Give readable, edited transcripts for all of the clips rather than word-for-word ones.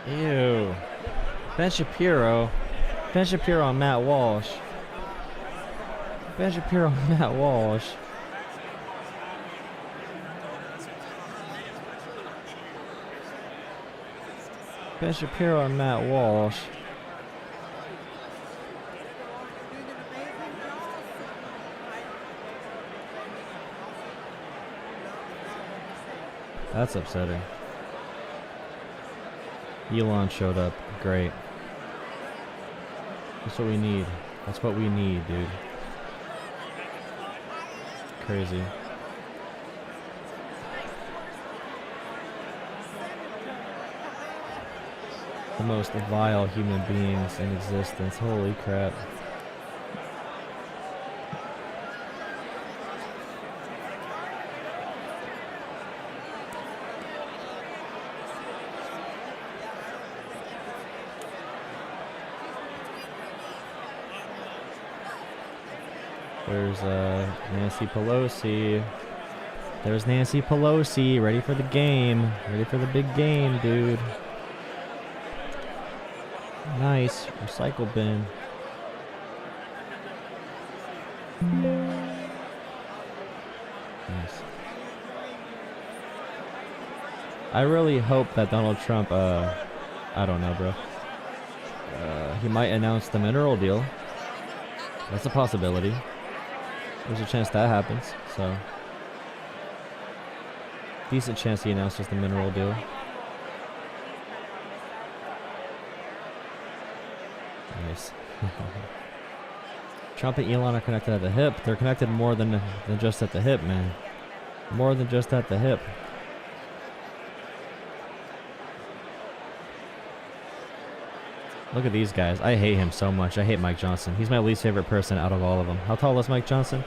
Ew. Ben Shapiro. Ben Shapiro and Matt Walsh. Ben Shapiro and Matt Walsh. Ben Shapiro and Matt Walsh. That's upsetting. Elon showed up. Great. That's what we need. That's what we need, dude. Crazy. The most vile human beings in existence. Holy crap. There's Nancy Pelosi. There's Nancy Pelosi, ready for the game. Ready for the big game, dude. Nice. Recycle bin. Nice. I really hope that Donald Trump, I don't know, bro. He might announce the mineral deal. That's a possibility. There's a chance that happens, so. Decent chance he announces the mineral deal. Nice. Trump and Elon are connected at the hip. They're connected more than just at the hip, man. More than just at the hip. Look at these guys. I hate him so much. I hate Mike Johnson. He's my least favorite person out of all of them. How tall is Mike Johnson?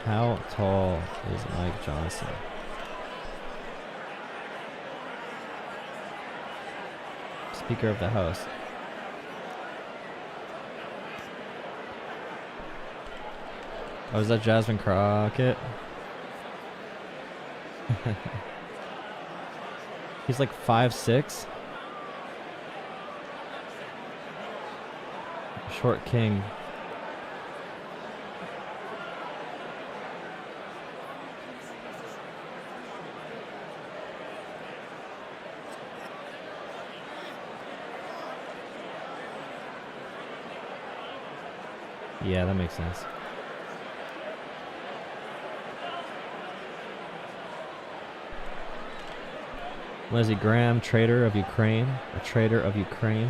How tall is Mike Johnson? Speaker of the House. Oh, is that Jasmine Crockett? He's like 5'6". Short king. Yeah, that makes sense. Lindsey Graham, traitor of Ukraine. A traitor of Ukraine.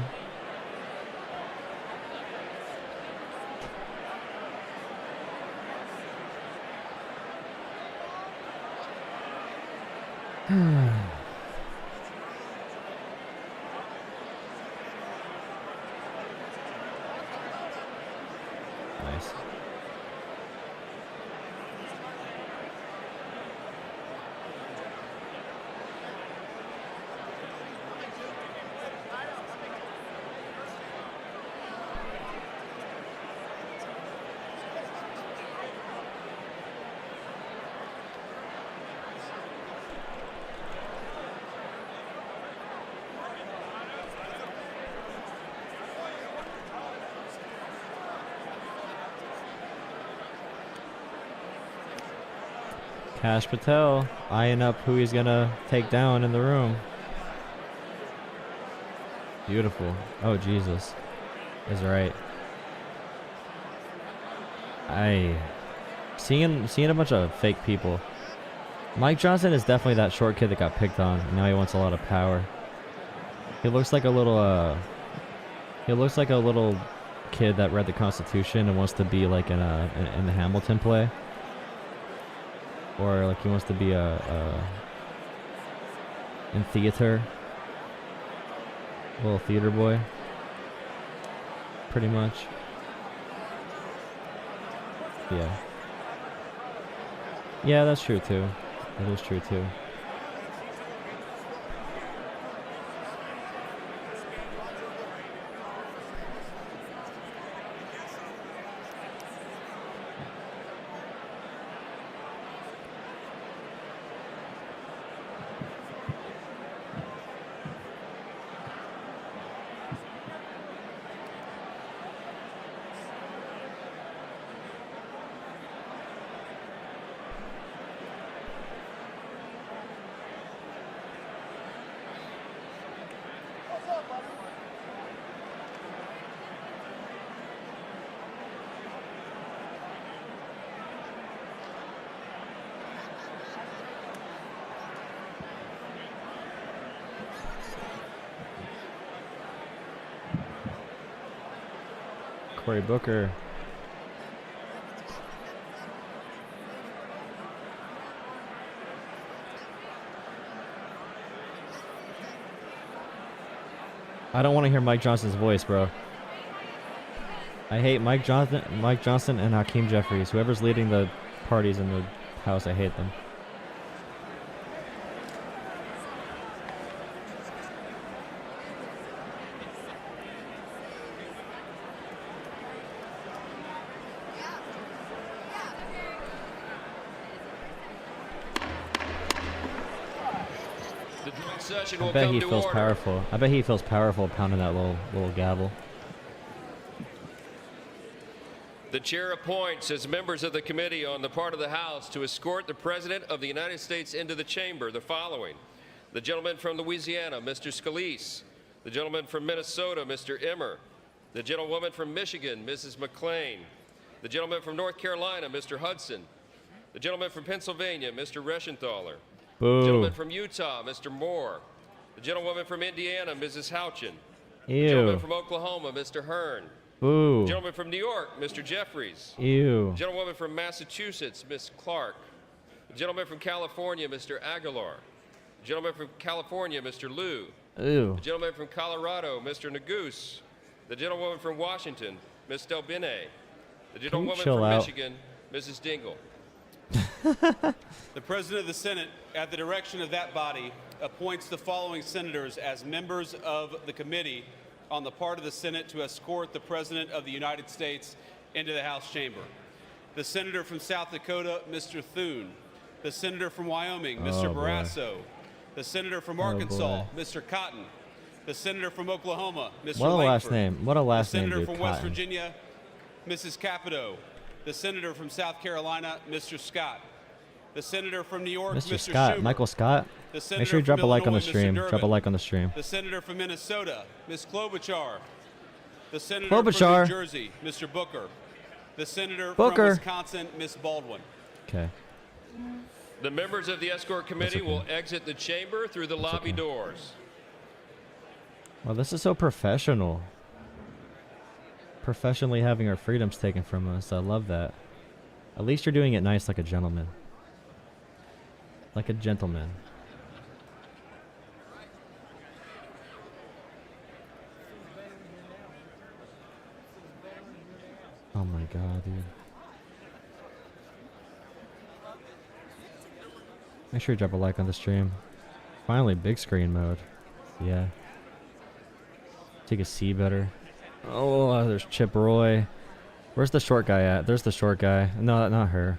Nice. Kash Patel eyeing up who he's gonna take down in the room. Beautiful. Oh, Jesus is right. Seeing a bunch of fake people. Mike Johnson is definitely that short kid that got picked on. And now he wants a lot of power. He looks like a little kid that read the Constitution and wants to be like in the Hamilton play. Or like he wants to be in theater. Little theater boy. Pretty much. Yeah. Yeah, that's true too. That is true too. Cory Booker. I don't want to hear Mike Johnson's voice, bro. I hate Mike Johnson and Hakeem Jeffries. Whoever's leading the parties in the House, I hate them. I bet he feels powerful. I bet he feels powerful pounding that little gavel. The chair appoints as members of the committee on the part of the House to escort the President of the United States into the chamber the following: the gentleman from Louisiana, Mr. Scalise; the gentleman from Minnesota, Mr. Emmer; the gentlewoman from Michigan, Mrs. McClain; the gentleman from North Carolina, Mr. Hudson; the gentleman from Pennsylvania, Mr. Reschenthaler; Boo. the gentleman from Utah, Mr. Moore; the gentlewoman from Indiana, Mrs. Houchin; Ew. the gentleman from Oklahoma, Mr. Hearn; Boo. the gentleman from New York, Mr. Jeffries; Ew. the gentlewoman from Massachusetts, Ms. Clark; the gentleman from California, Mr. Aguilar; the gentleman from California, Mr. Liu; Ew. the gentleman from Colorado, Mr. Neguse; the gentlewoman from Washington, Ms. Delbene; the gentlewoman chill from out? Michigan, Mrs. Dingle. The President of the Senate, at the direction of that body, appoints the following senators as members of the committee on the part of the Senate to escort the President of the United States into the House chamber. The Senator from South Dakota, Mr. Thune. The Senator from Wyoming, Mr. Barrasso. The Senator from Arkansas, Mr. Cotton. The Senator from Oklahoma, Mr. What a last Langford. name. What a last The name, Senator dude. from West Cotton. Virginia, Mrs. Capito. The Senator from South Carolina, Mr. Scott. The Senator from New York, Mr. Mr. Scott. Schumer. Michael Scott. The Senator Make sure you from drop a like on the Illinois, Mr. stream. Drop a Durbin. like on the stream. The Senator from Minnesota, Ms. Klobuchar. The Senator Klobuchar. from New Jersey, Mr. Booker. The Senator Booker. from Wisconsin, Ms. Baldwin. Okay. The members of the escort committee okay. will exit the chamber through the lobby okay. doors. Well, this is so professional. Professionally having our freedoms taken from us. I love that. At least you're doing it nice, like a gentleman. Like a gentleman. Oh my god, dude. Make sure you drop a like on the stream. Finally, big screen mode. Yeah. Take a see better. Oh, there's Chip Roy. Where's the short guy at? There's the short guy. No, not her.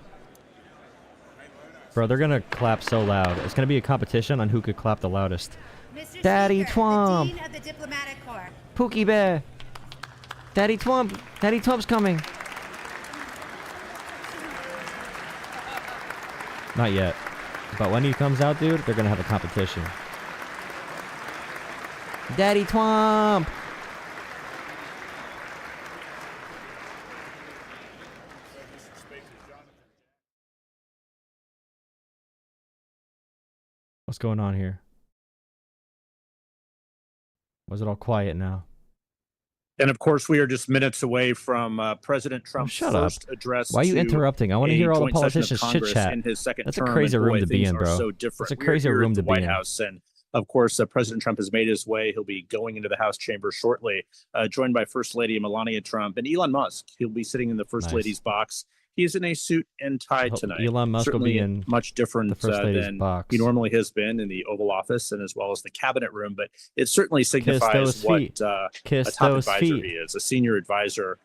Bro, they're gonna clap so loud. It's gonna be a competition on who could clap the loudest. Mr. Daddy Speaker, Twomp. the Dean of the Diplomatic Corps. Pookie Bear. Daddy Twump. Daddy Twomp's coming. Not yet. But when he comes out, dude, they're gonna have a competition. Daddy Twomp. What's going on here? Was it all quiet now? And of course, we are just minutes away from President Trump's shut up. first address. Why are you to interrupting? I want to a hear all the joint session of politicians chit Congress chat. in his second That's a term, crazy and room boy, to be things in, are bro. So different. It's a We are crazy here room at to the be White in. House, and of course, President Trump has made his way. He'll be going into the House chamber shortly, joined by First Lady Melania Trump and Elon Musk. He'll be sitting in the First Nice. Lady's box. He's in a suit and tie tonight. Elon Musk will Certainly be in much different the First Lady's than box. he normally has been in the Oval Office and as well as the Cabinet Room. But it certainly signifies those what feet. a Kiss top those advisor feet. he is, a senior advisor,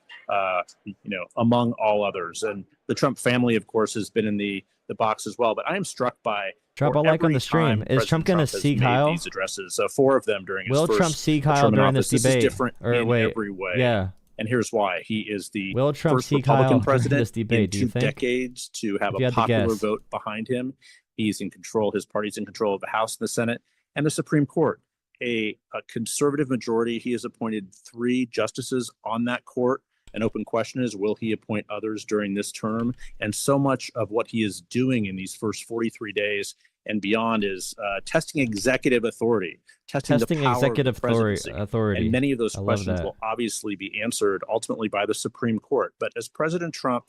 among all others. And the Trump family, of course, has been in the box as well. But I am struck by Drop a for like on every the stream. time Is Trump President going to has see made Kyle? These addresses, 4 of them during his Will first Trump see term Kyle in during office. this This debate? is different Or in wait, every way. yeah. And here's why. He is the Will Trump first see Kyle Republican during president this debate, in do you 2 think? decades to have If you a had to popular guess. vote behind him. He's in control. His party's in control of the House and the Senate and the Supreme Court. A conservative majority. He has appointed 3 justices on that court. An open question is, will he appoint others during this term? And so much of what he is doing in these first 43 days and beyond is testing executive authority, testing the power executive of the presidency. authority. And many of those I love questions that. will obviously be answered ultimately by the Supreme Court. But as President Trump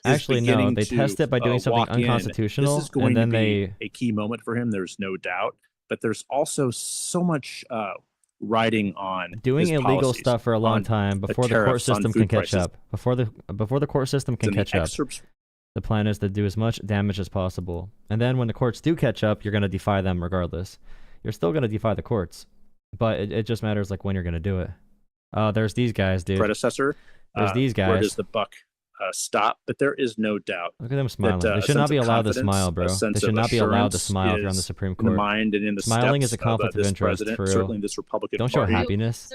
Actually, no, they test it by doing something walk in, unconstitutional, this is going and then to be a key moment for him. There's no doubt. But there's also so much riding on doing his illegal policies, stuff for a long time before the court tariffs on system food can catch prices. up. Before the court system can And the catch up. excerpts The plan is to do as much damage as possible. And then when the courts do catch up, you're going to defy them regardless. You're still going to defy the courts. But it just matters like when you're going to do it. There's these guys, dude. predecessor. There's these Where guys. does the buck stop? But there is no doubt Look at them smiling. that, They a should not sense be of allowed to confidence, smile, bro. a They sense should of not be allowed to assurance smile if you're on the is Supreme in the Court. mind and in the Smiling steps is a conflict of this interest, president, for real. certainly this Republican Don't show Party. happiness.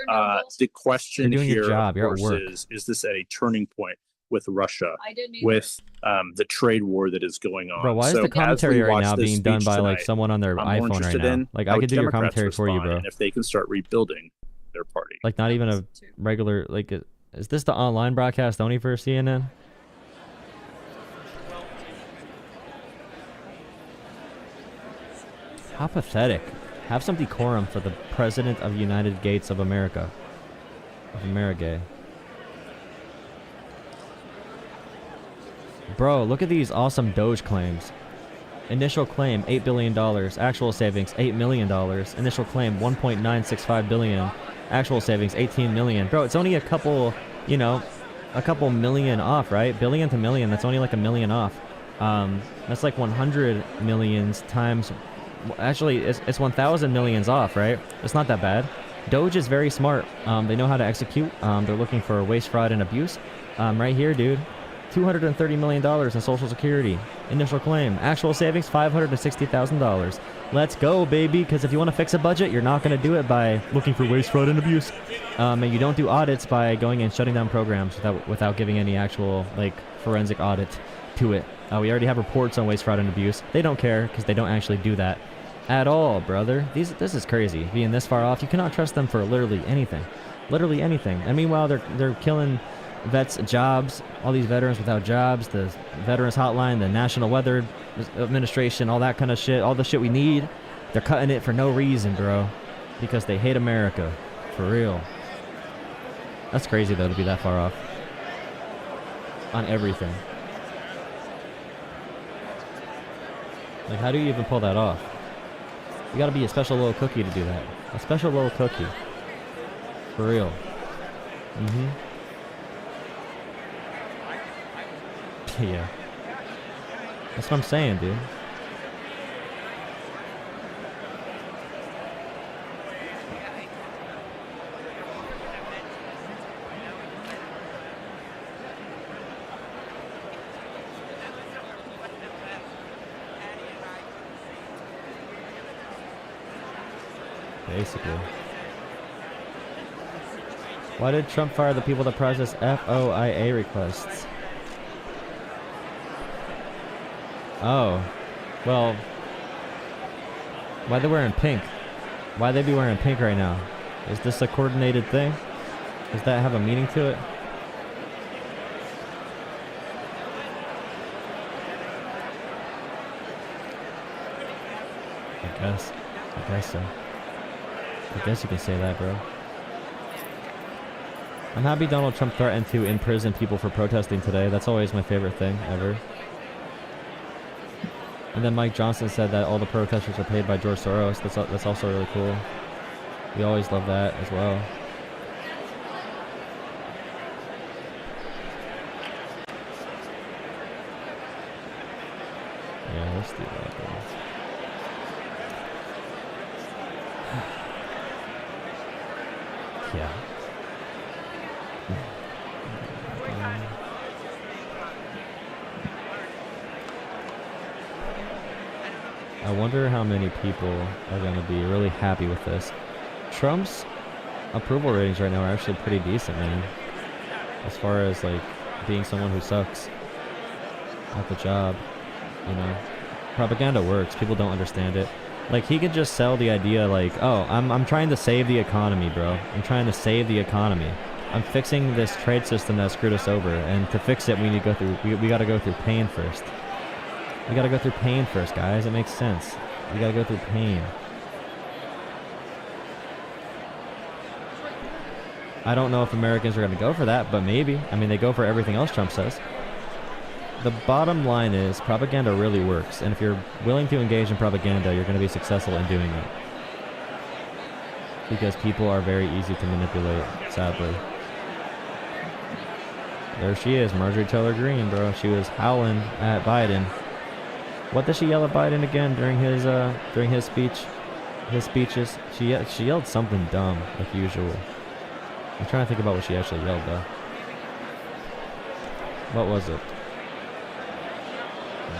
The question You're doing here, your job. of You're at course, work. is this at a turning point with Russia, with the trade war that is going on? Bro, why is So the as commentary we right watch now this being done speech by like tonight, someone on their I'm more iPhone right interested now? in Like how I could do your Democrats commentary for you, respond bro. and if they can start rebuilding their party. Like not even a regular like. Is this the online broadcast only for CNN? How pathetic. Have some decorum for the President of the United States of America. Of America. Bro, look at these awesome Doge claims. Initial claim, $8 billion. Actual savings, $8 million. Initial claim, $1.965 billion. Actual savings, $18 million. Bro, it's only a couple, you know, a couple million off, right? Billion to million, that's only like a million off. That's like 100 millions times... Actually, it's 1,000 millions off, right? It's not that bad. Doge is very smart. They know how to execute. They're looking for waste, fraud, and abuse. Right here, dude. $230 million in Social Security. Initial claim. Actual savings, $560,000. Let's go, baby. Because if you want to fix a budget, you're not going to do it by looking for waste, fraud, and abuse. And you don't do audits by going and shutting down programs without giving any actual, like, forensic audit to it. We already have reports on waste, fraud, and abuse. They don't care because they don't actually do that at all, brother. This is crazy. Being this far off, you cannot trust them for literally anything. Literally anything. And meanwhile, they're killing vets' jobs, all these veterans without jobs, the Veterans Hotline, the National Weather Administration, all that kind of shit, all the shit we need. They're cutting it for no reason, bro. Because they hate America. For real. That's crazy, though, to be that far off. On everything. Like, how do you even pull that off? You gotta be a special little cookie to do that. A special little cookie. For real. Yeah. That's what I'm saying, dude. Basically. Why did Trump fire the people that process FOIA requests? Oh. Well. Why they wearing pink? Why they be wearing pink right now? Is this a coordinated thing? Does that have a meaning to it? I guess so. I guess you can say that, bro. I'm happy Donald Trump threatened to imprison people for protesting today. That's always my favorite thing ever. And then Mike Johnson said that all the protesters are paid by George Soros. That's also really cool. We always love that as well. Yeah, let's do that, bro. Yeah. I wonder how many people are going to be really happy with this. Trump's approval ratings right now are actually pretty decent, man. As far as like being someone who sucks at the job, you know. Propaganda works. People don't understand it. Like, he could just sell the idea like, oh, I'm trying to save the economy, bro. I'm trying to save the economy. I'm fixing this trade system that screwed us over, and to fix it, we need to go through. We got to go through pain first. You gotta go through pain first, guys. It makes sense. You gotta go through pain. I don't know if Americans are gonna go for that, but maybe. I mean, they go for everything else Trump says. The bottom line is propaganda really works, and if you're willing to engage in propaganda, you're gonna be successful in doing it. Because people are very easy to manipulate, sadly. There she is, Marjorie Taylor Greene, bro. She was howling at Biden. What did she yell at Biden again during his speech? His speeches? She yelled something dumb, like usual. I'm trying to think about what she actually yelled, though. What was it?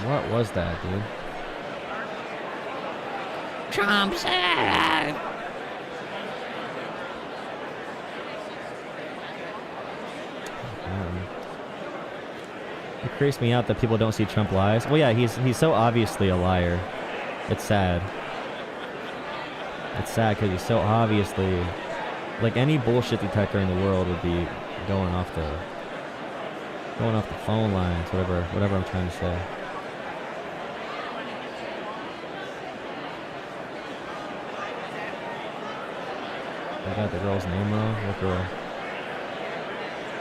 What was that, dude? Trump said... It creeps me out that people don't see Trump lies. Well, yeah, he's so obviously a liar. It's sad. It's sad because he's so obviously... Like, any bullshit detector in the world would be going off the phone lines, whatever I'm trying to say. I got the girl's name wrong. What girl?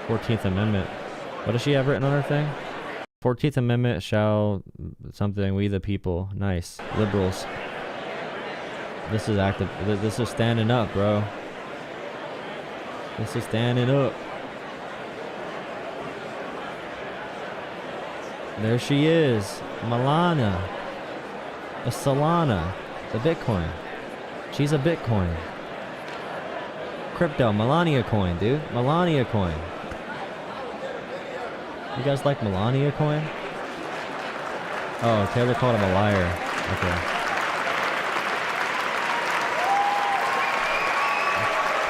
14th Amendment. What does she have written on her thing? 14th Amendment shall something, we the people. Nice. Liberals. This is active. This is standing up, bro. This is standing up. There she is. Milana. A Solana. The Bitcoin. She's a Bitcoin. Crypto. Melania coin, dude. Melania coin. You guys like Melania coin? Oh, Taylor called him a liar. Okay.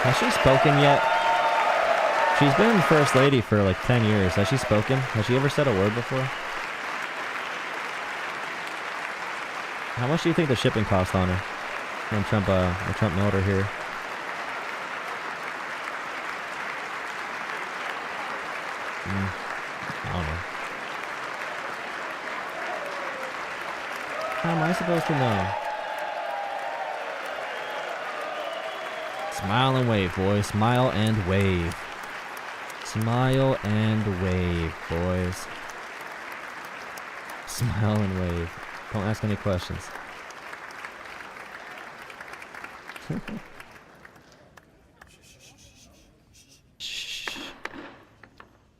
Has she spoken yet? She's been first lady for like 10 years. Has she spoken? Has she ever said a word before? How much do you think the shipping cost on her when Trump mailed her here? I don't know. How am I supposed to know? Smile and wave, boys. Smile and wave. Smile and wave, boys. Smile and wave. Don't ask any questions.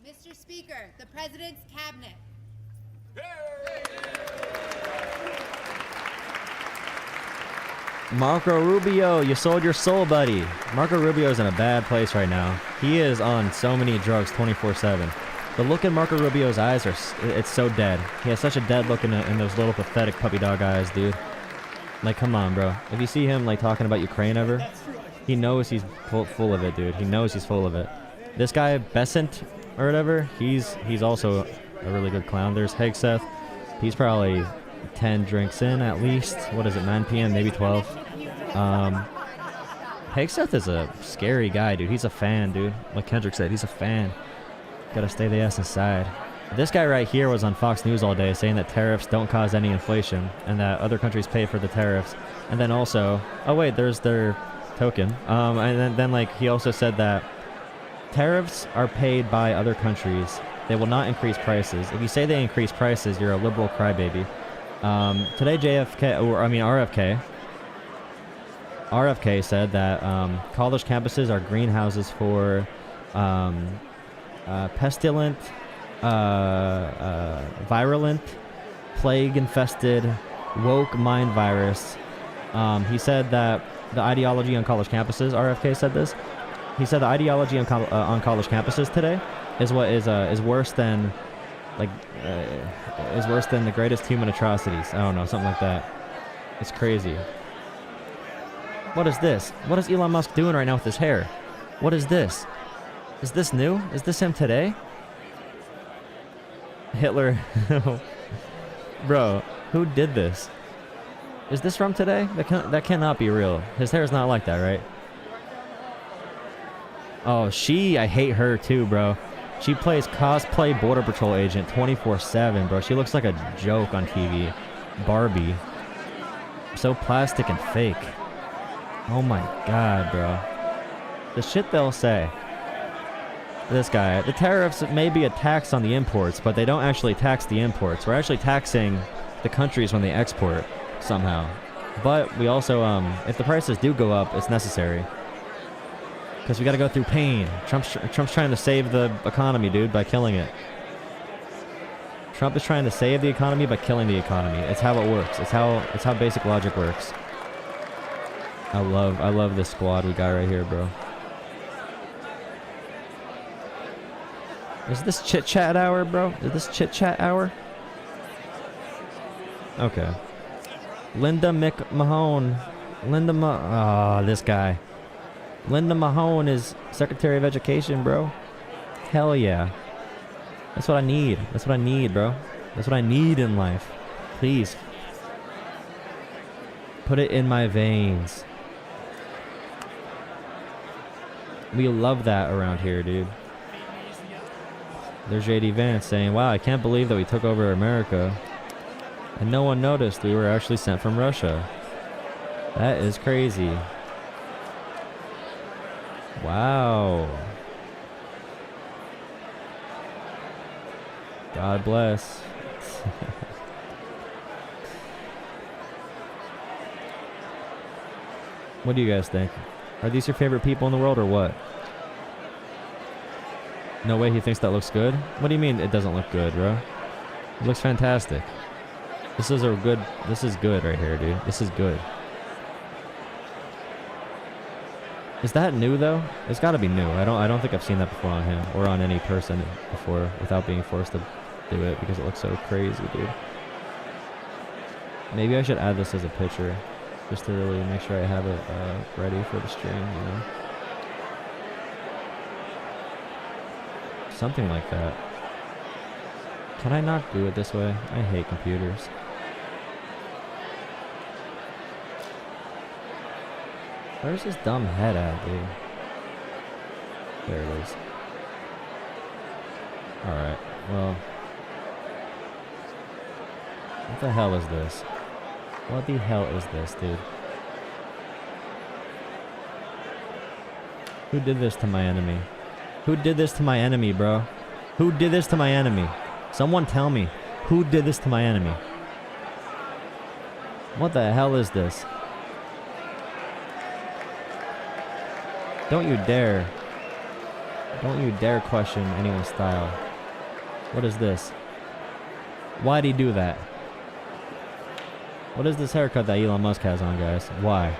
Mr. Speaker, the President's Cabinet. Marco Rubio, you sold your soul, buddy. Marco Rubio's in a bad place right now. He is on so many drugs 24/7. The look in Marco Rubio's eyes it's so dead. He has such a dead look in those little pathetic puppy dog eyes, dude. Like, come on, bro. If you see him like talking about Ukraine ever, he knows he's full of it, dude. He knows he's full of it. This guy Besant or whatever, he's also a really good clown. There's Hegseth. He's probably 10 drinks in at least. What is it, 9 p.m., maybe 12? Hegseth is a scary guy, dude. He's a fan, dude. Like Kendrick said, he's a fan. Gotta stay the ass inside. This guy right here was on Fox News all day saying that tariffs don't cause any inflation and that other countries pay for the tariffs. And then also, oh wait, there's their token. And then like he also said that tariffs are paid by other countries. They will not increase prices. If you say they increase prices, you're a liberal crybaby. Today RFK said that college campuses are greenhouses for pestilent, virulent, plague-infested, woke mind virus. He said that the ideology on college campuses, RFK said this, he said the ideology on college campuses today is what is worse than, like, is worse than the greatest human atrocities. I don't know, something like that. It's crazy. What is this? What is Elon Musk doing right now with his hair? What is this? Is this new? Is this him today? Hitler. Bro, who did this? Is this from today? That cannot be real. His hair is not like that, right? Oh, I hate her too, bro. She plays cosplay Border Patrol agent 24/7, bro. She looks like a joke on TV. Barbie. So plastic and fake. Oh my god, bro. The shit they'll say. This guy. The tariffs may be a tax on the imports, but they don't actually tax the imports. We're actually taxing the countries when they export, somehow. But we also, if the prices do go up, it's necessary. Because we gotta go through pain. Trump's trying to save the economy, dude, by killing it. Trump is trying to save the economy by killing the economy. It's how it works. It's how basic logic works. I love this squad we got right here, bro. Is this chit chat hour, bro? Is this chit chat hour? Okay. Linda McMahon. This guy. Linda Mahone is Secretary of Education, bro. Hell yeah. That's what I need. That's what I need, bro. That's what I need in life. Please. Put it in my veins. We love that around here, dude. There's JD Vance saying, wow, I can't believe that we took over America and no one noticed we were actually sent from Russia. That is crazy. Wow. God bless. What do you guys think? Are these your favorite people in the world or what? No way he thinks that looks good? What do you mean it doesn't look good, bro? It looks fantastic. This is good right here, dude. This is good. Is that new though? It's gotta be new. I don't think I've seen that before on him or on any person before without being forced to do it because it looks so crazy, dude. Maybe I should add this as a picture just to really make sure I have it ready for the stream, you know? Something like that. Can I not do it this way? I hate computers. Where's this dumb head at, dude? There it is. Alright, well. What the hell is this? What the hell is this, dude? Who did this to my enemy? Who did this to my enemy, bro? Who did this to my enemy? Someone tell me. Who did this to my enemy? What the hell is this? Don't you dare. Don't you dare question anyone's style. What is this? Why'd he do that? What is this haircut that Elon Musk has on, guys? Why?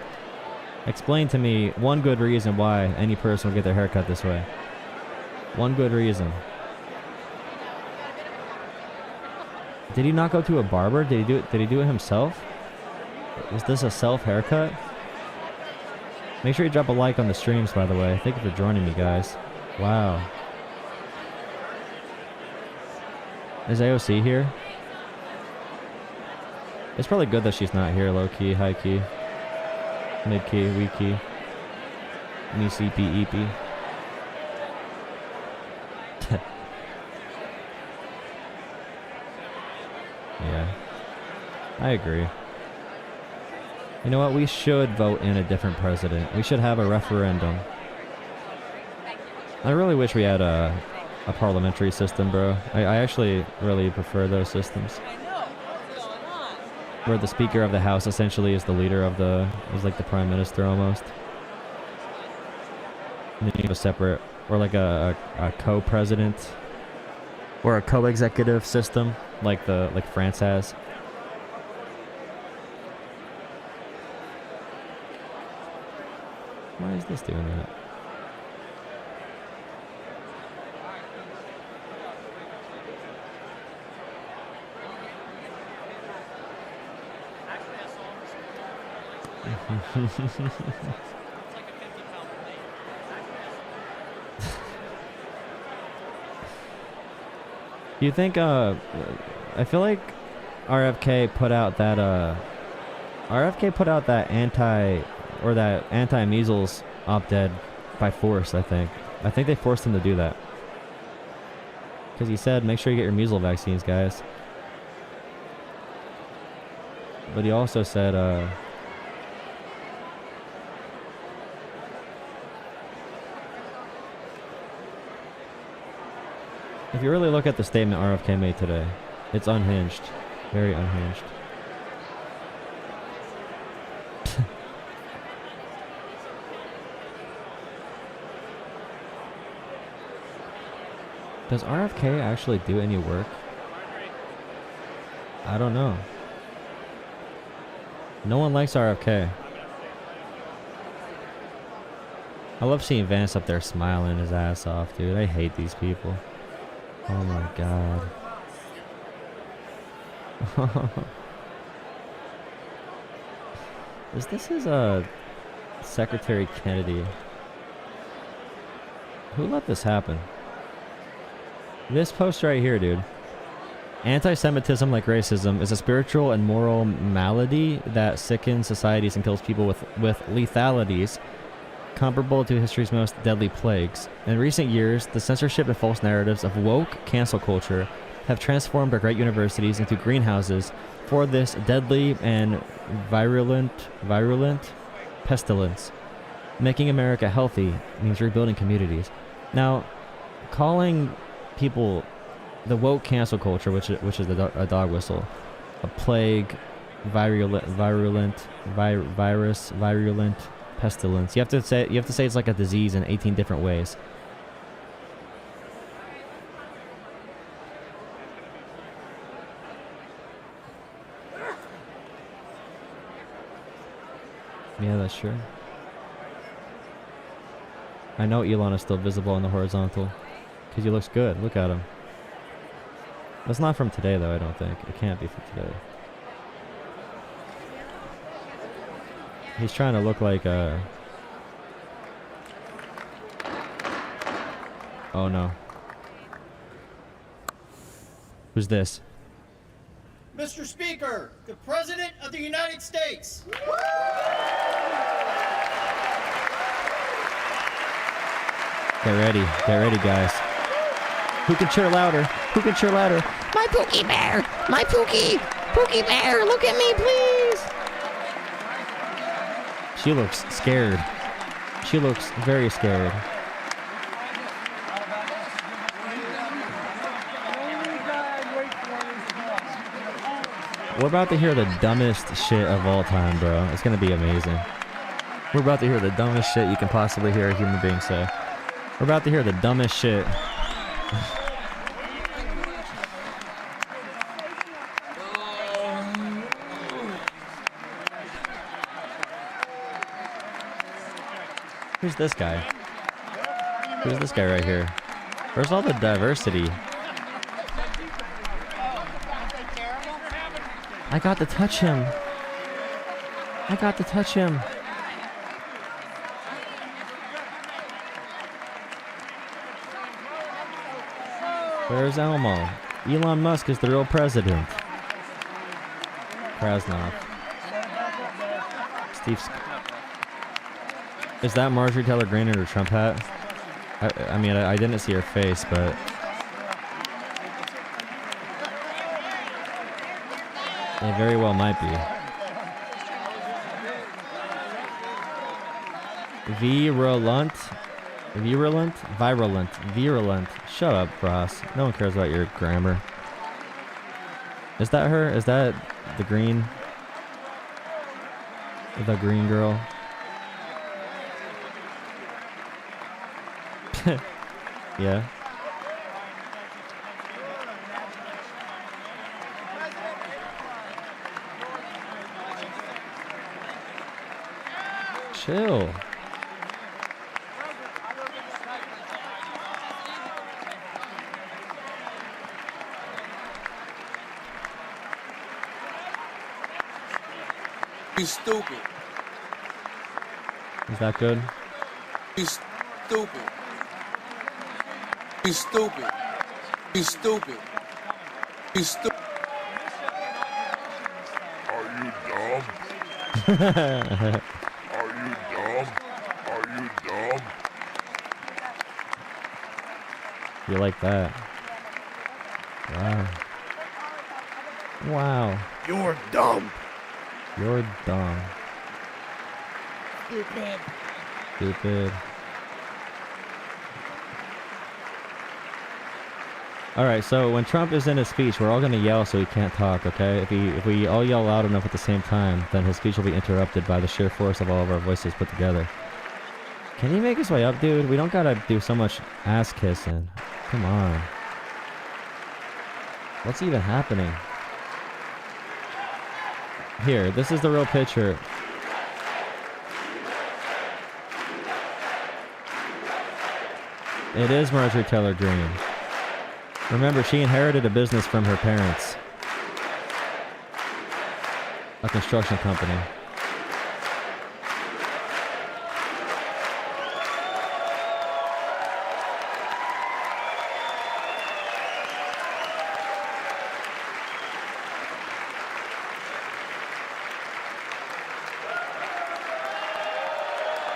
Explain to me one good reason why any person would get their haircut this way. One good reason. Did he not go to a barber? Did he do it himself? Was this a self haircut? Make sure you drop a like on the streams, by the way. Thank you for joining me, guys. Wow. Is AOC here? It's probably good that she's not here, low key, high key, mid key, weak key, me CP, EP. Yeah, I agree. You know what? We should vote in a different president. We should have a referendum. I really wish we had a parliamentary system, bro. I actually really prefer those systems. Where the Speaker of the House essentially is the leader of is like the Prime Minister almost. And then you have a separate, or like a co-president, or a co-executive system, like France has. Why is this doing that? You think I feel like RFK put out that anti-measles op-ed by force. I think they forced him to do that. Because he said, make sure you get your measles vaccines, guys. But he also said, if you really look at the statement RFK made today, it's unhinged. Very unhinged. Does RFK actually do any work? I don't know. No one likes RFK. I love seeing Vance up there smiling his ass off, dude. I hate these people. Oh my god. This is Secretary Kennedy. Who let this happen? This post right here, dude. Anti-Semitism, like racism, is a spiritual and moral malady that sickens societies and kills people with lethalities comparable to history's most deadly plagues. In recent years, the censorship and false narratives of woke cancel culture have transformed our great universities into greenhouses for this deadly and virulent pestilence. Making America healthy means rebuilding communities. Now, calling people the woke cancel culture, which is a dog whistle, a plague, virulent pestilence. You have to say it's like a disease in 18 different ways. Yeah, that's true. I know Elon is still visible on the horizontal because he looks good. Look at him. That's not from today, though, I don't think. It can't be from today. He's trying to look like a... Oh, no. Who's this? Mr. Speaker, the President of the United States. Get ready, guys. Who can cheer louder? Who can cheer louder? My Pookie Bear! My Pookie Bear! Look at me, please! She looks scared. She looks very scared. We're about to hear the dumbest shit of all time, bro. It's gonna be amazing. We're about to hear the dumbest shit you can possibly hear a human being say. We're about to hear the dumbest shit. Who's this guy? Who's this guy right here? Where's all the diversity? I got to touch him. I got to touch him. Where's Elmo? Elon Musk is the real president. Krasnov. Steve's... Is that Marjorie Taylor Greene in her Trump hat? I mean, I didn't see her face, but... It very well might be. Virulent. Shut up, Ross. No one cares about your grammar. Is that her? Is that the green? The green girl? Yeah. Chill. You stupid. Is that good? You stupid. You stupid. You stupid. You stupid. Are you dumb? Are you dumb? Are you dumb? You like that? Wow. Wow. You're dumb. You're dumb. Stupid. Stupid. All right, so when Trump is in his speech, we're all gonna yell so he can't talk, okay? If we all yell loud enough at the same time, then his speech will be interrupted by the sheer force of all of our voices put together. Can he make his way up, dude? We don't gotta do so much ass kissing. Come on. What's even happening? Here, this is the real picture. It is Marjorie Taylor Greene. Remember, she inherited a business from her parents. A construction company.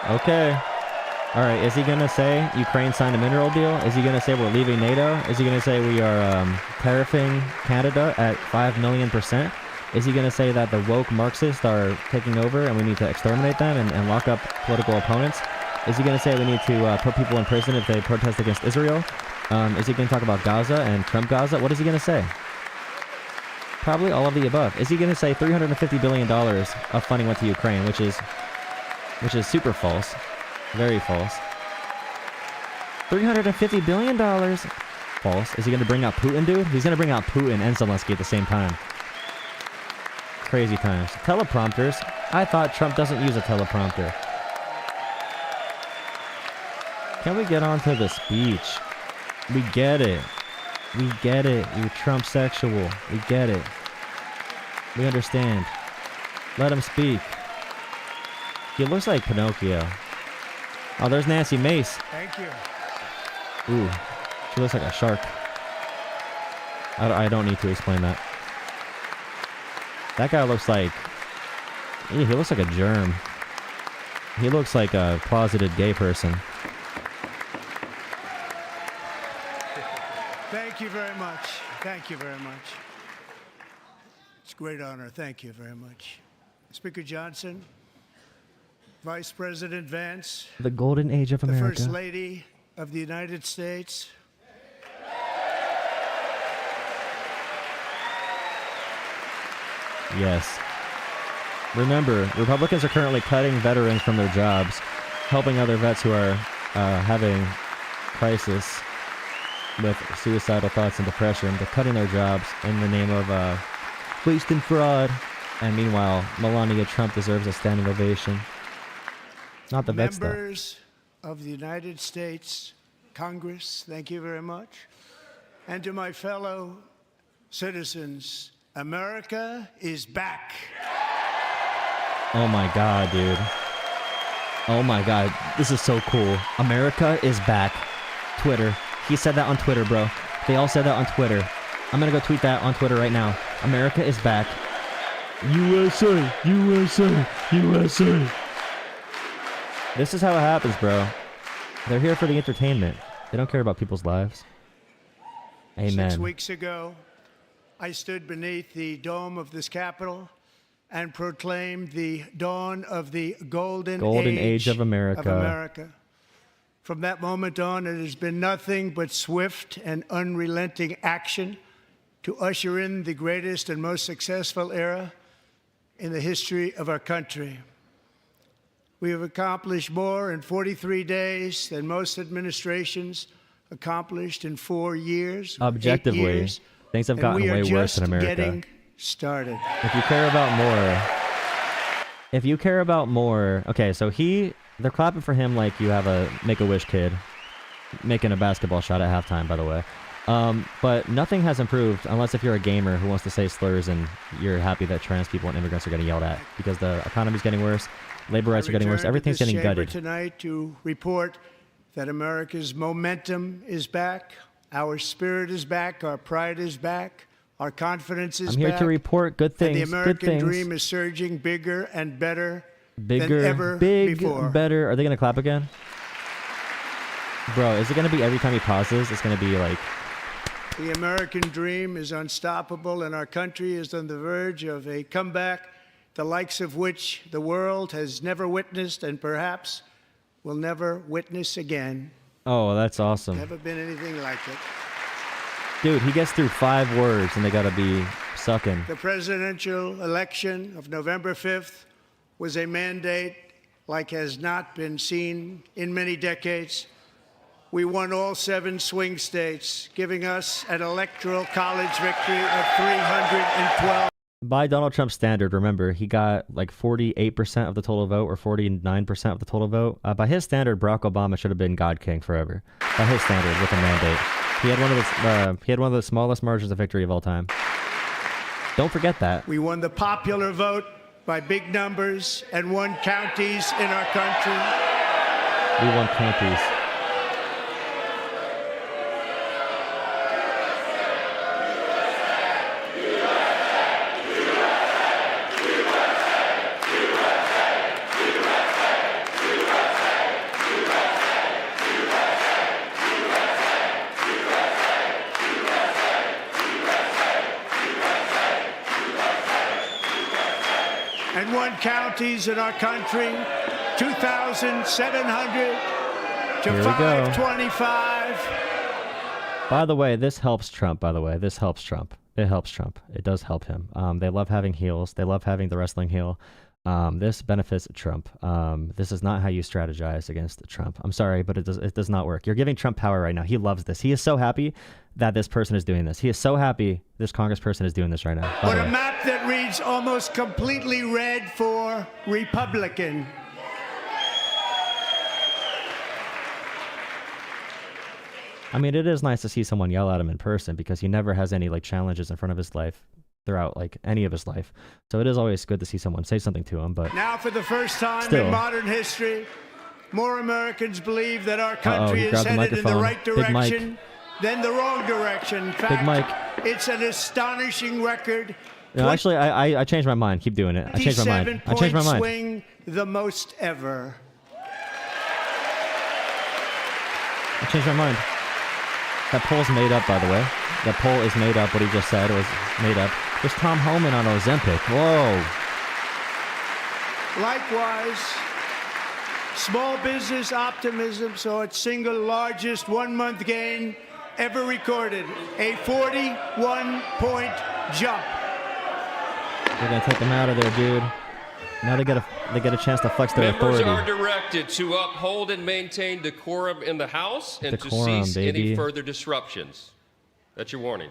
Okay. All right, is he going to say Ukraine signed a mineral deal? Is he going to say we're leaving NATO? Is he going to say we are tariffing Canada at 5 million%? Is he going to say that the woke Marxists are taking over and we need to exterminate them and lock up political opponents? Is he going to say we need to put people in prison if they protest against Israel? Is he going to talk about Gaza and Trump Gaza? What is he going to say? Probably all of the above. Is he going to say $350 billion of funding went to Ukraine, which is super false. Very false. $350 billion. False. Is he going to bring out Putin, dude? He's going to bring out Putin and Zelenskyy at the same time. Crazy times. Teleprompters. I thought Trump doesn't use a teleprompter. Can we get on to the speech? We get it. We get it. You're Trump sexual. We get it. We understand. Let him speak. He looks like Pinocchio. Oh, there's Nancy Mace. Thank you. Ooh, she looks like a shark. I don't need to explain that. That guy looks like... he looks like a germ. He looks like a closeted gay person. Thank you very much. Thank you very much. It's a great honor. Thank you very much. Speaker Johnson, Vice President Vance, The golden age of the America. First Lady of the United States, Yes. Remember, Republicans are currently cutting veterans from their jobs, helping other vets who are having crisis with suicidal thoughts and depression. They're cutting their jobs in the name of waste and fraud. And meanwhile, Melania Trump deserves a standing ovation. Not the vets, though. members of the United States Congress, thank you very much. And to my fellow citizens, America is back. Oh my God, dude. Oh my God. This is so cool. America is back. Twitter. He said that on Twitter, bro. They all said that on Twitter. I'm gonna go tweet that on Twitter right now. America is back. USA, USA, USA. This is how it happens, bro. They're here for the entertainment. They don't care about people's lives. Amen. 6 weeks ago, I stood beneath the dome of this Capitol and proclaimed the dawn of the golden age of America. From that moment on, it has been nothing but swift and unrelenting action to usher in the greatest and most successful era in the history of our country. We have accomplished more in 43 days than most administrations accomplished in 4 years. Objectively, 8 years, things have and gotten we are way worse in just America. getting started. If you care about more, okay, so they're clapping for him like you have a Make-A-Wish kid making a basketball shot at halftime, by the way. But nothing has improved unless if you're a gamer who wants to say slurs and you're happy that trans people and immigrants are getting yelled at because the economy's getting worse, labor rights are getting worse, everything's getting gutted. Tonight to report that America's momentum is back, our spirit is back, our pride is back, our confidence is back. I'm here to report good things. And the American good dream is surging bigger and better than bigger, ever big, before. better. Are they gonna clap again? Bro, is it gonna be every time he pauses? It's gonna be like The American dream is unstoppable, and our country is on the verge of a comeback, the likes of which the world has never witnessed and perhaps will never witness again. Oh, that's awesome. Never been anything like it. Dude, he gets through 5 words and they gotta be sucking. The presidential election of November 5th was a mandate like has not been seen in many decades. We won all 7 swing states, giving us an electoral college victory of 312. By Donald Trump's standard, remember, he got like 48% of the total vote or 49% of the total vote. By his standard, Barack Obama should have been God King forever. By his standard, with a mandate. He had one of the smallest margins of victory of all time. Don't forget that. We won the popular vote by big numbers and won counties in our country. We won counties. And won counties in our country, 2,700 to Here we go. 525. By the way, this helps Trump, by the way. This helps Trump. It helps Trump. It does help him. They love having heels. They love having the wrestling heel. This benefits Trump. This is not how you strategize against Trump. I'm sorry, but it does not work. You're giving Trump power right now. He loves this. He is so happy that this person is doing this. He is so happy this congressperson is doing this right now. But a map that reads almost completely red for Republican. I mean, it is nice to see someone yell at him in person because he never has any like challenges in front of his life throughout like any of his life. So it is always good to see someone say something to him. But Now, for the first time Still. in modern history, more Americans believe that our country is grabbed the headed in the microphone. right Big mic. direction than the wrong direction. In fact, mic. it's an astonishing record. no, actually, I changed my mind. Keep doing it. I changed my mind. I changed my 27-point mind. swing, the most ever. I changed my mind. That poll's made up, by the way. That poll is made up. What he just said was made up. There's Tom Homan on Ozempic. Whoa. Likewise, small business optimism saw its single largest one-month gain ever recorded, a 41-point jump. They're gonna take him out of there, dude. Now they get a chance to flex their Members authority. are directed to uphold and maintain decorum in the House and Decorum, to cease baby. any further disruptions. That's your warning.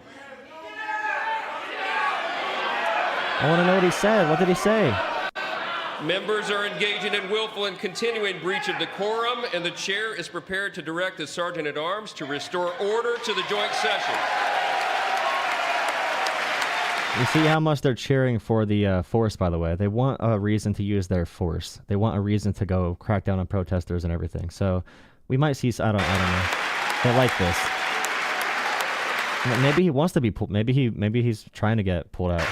I want to know what he said. What did he say? Members are engaging in willful and continuing breach of decorum, and the chair is prepared to direct the Sergeant at Arms to restore order to the joint session. You see how much they're cheering for the force, by the way. They want a reason to use their force. They want a reason to go crack down on protesters and everything. So we might see, I don't know. They like this. Maybe he wants to be pulled. Maybe he's trying to get pulled out.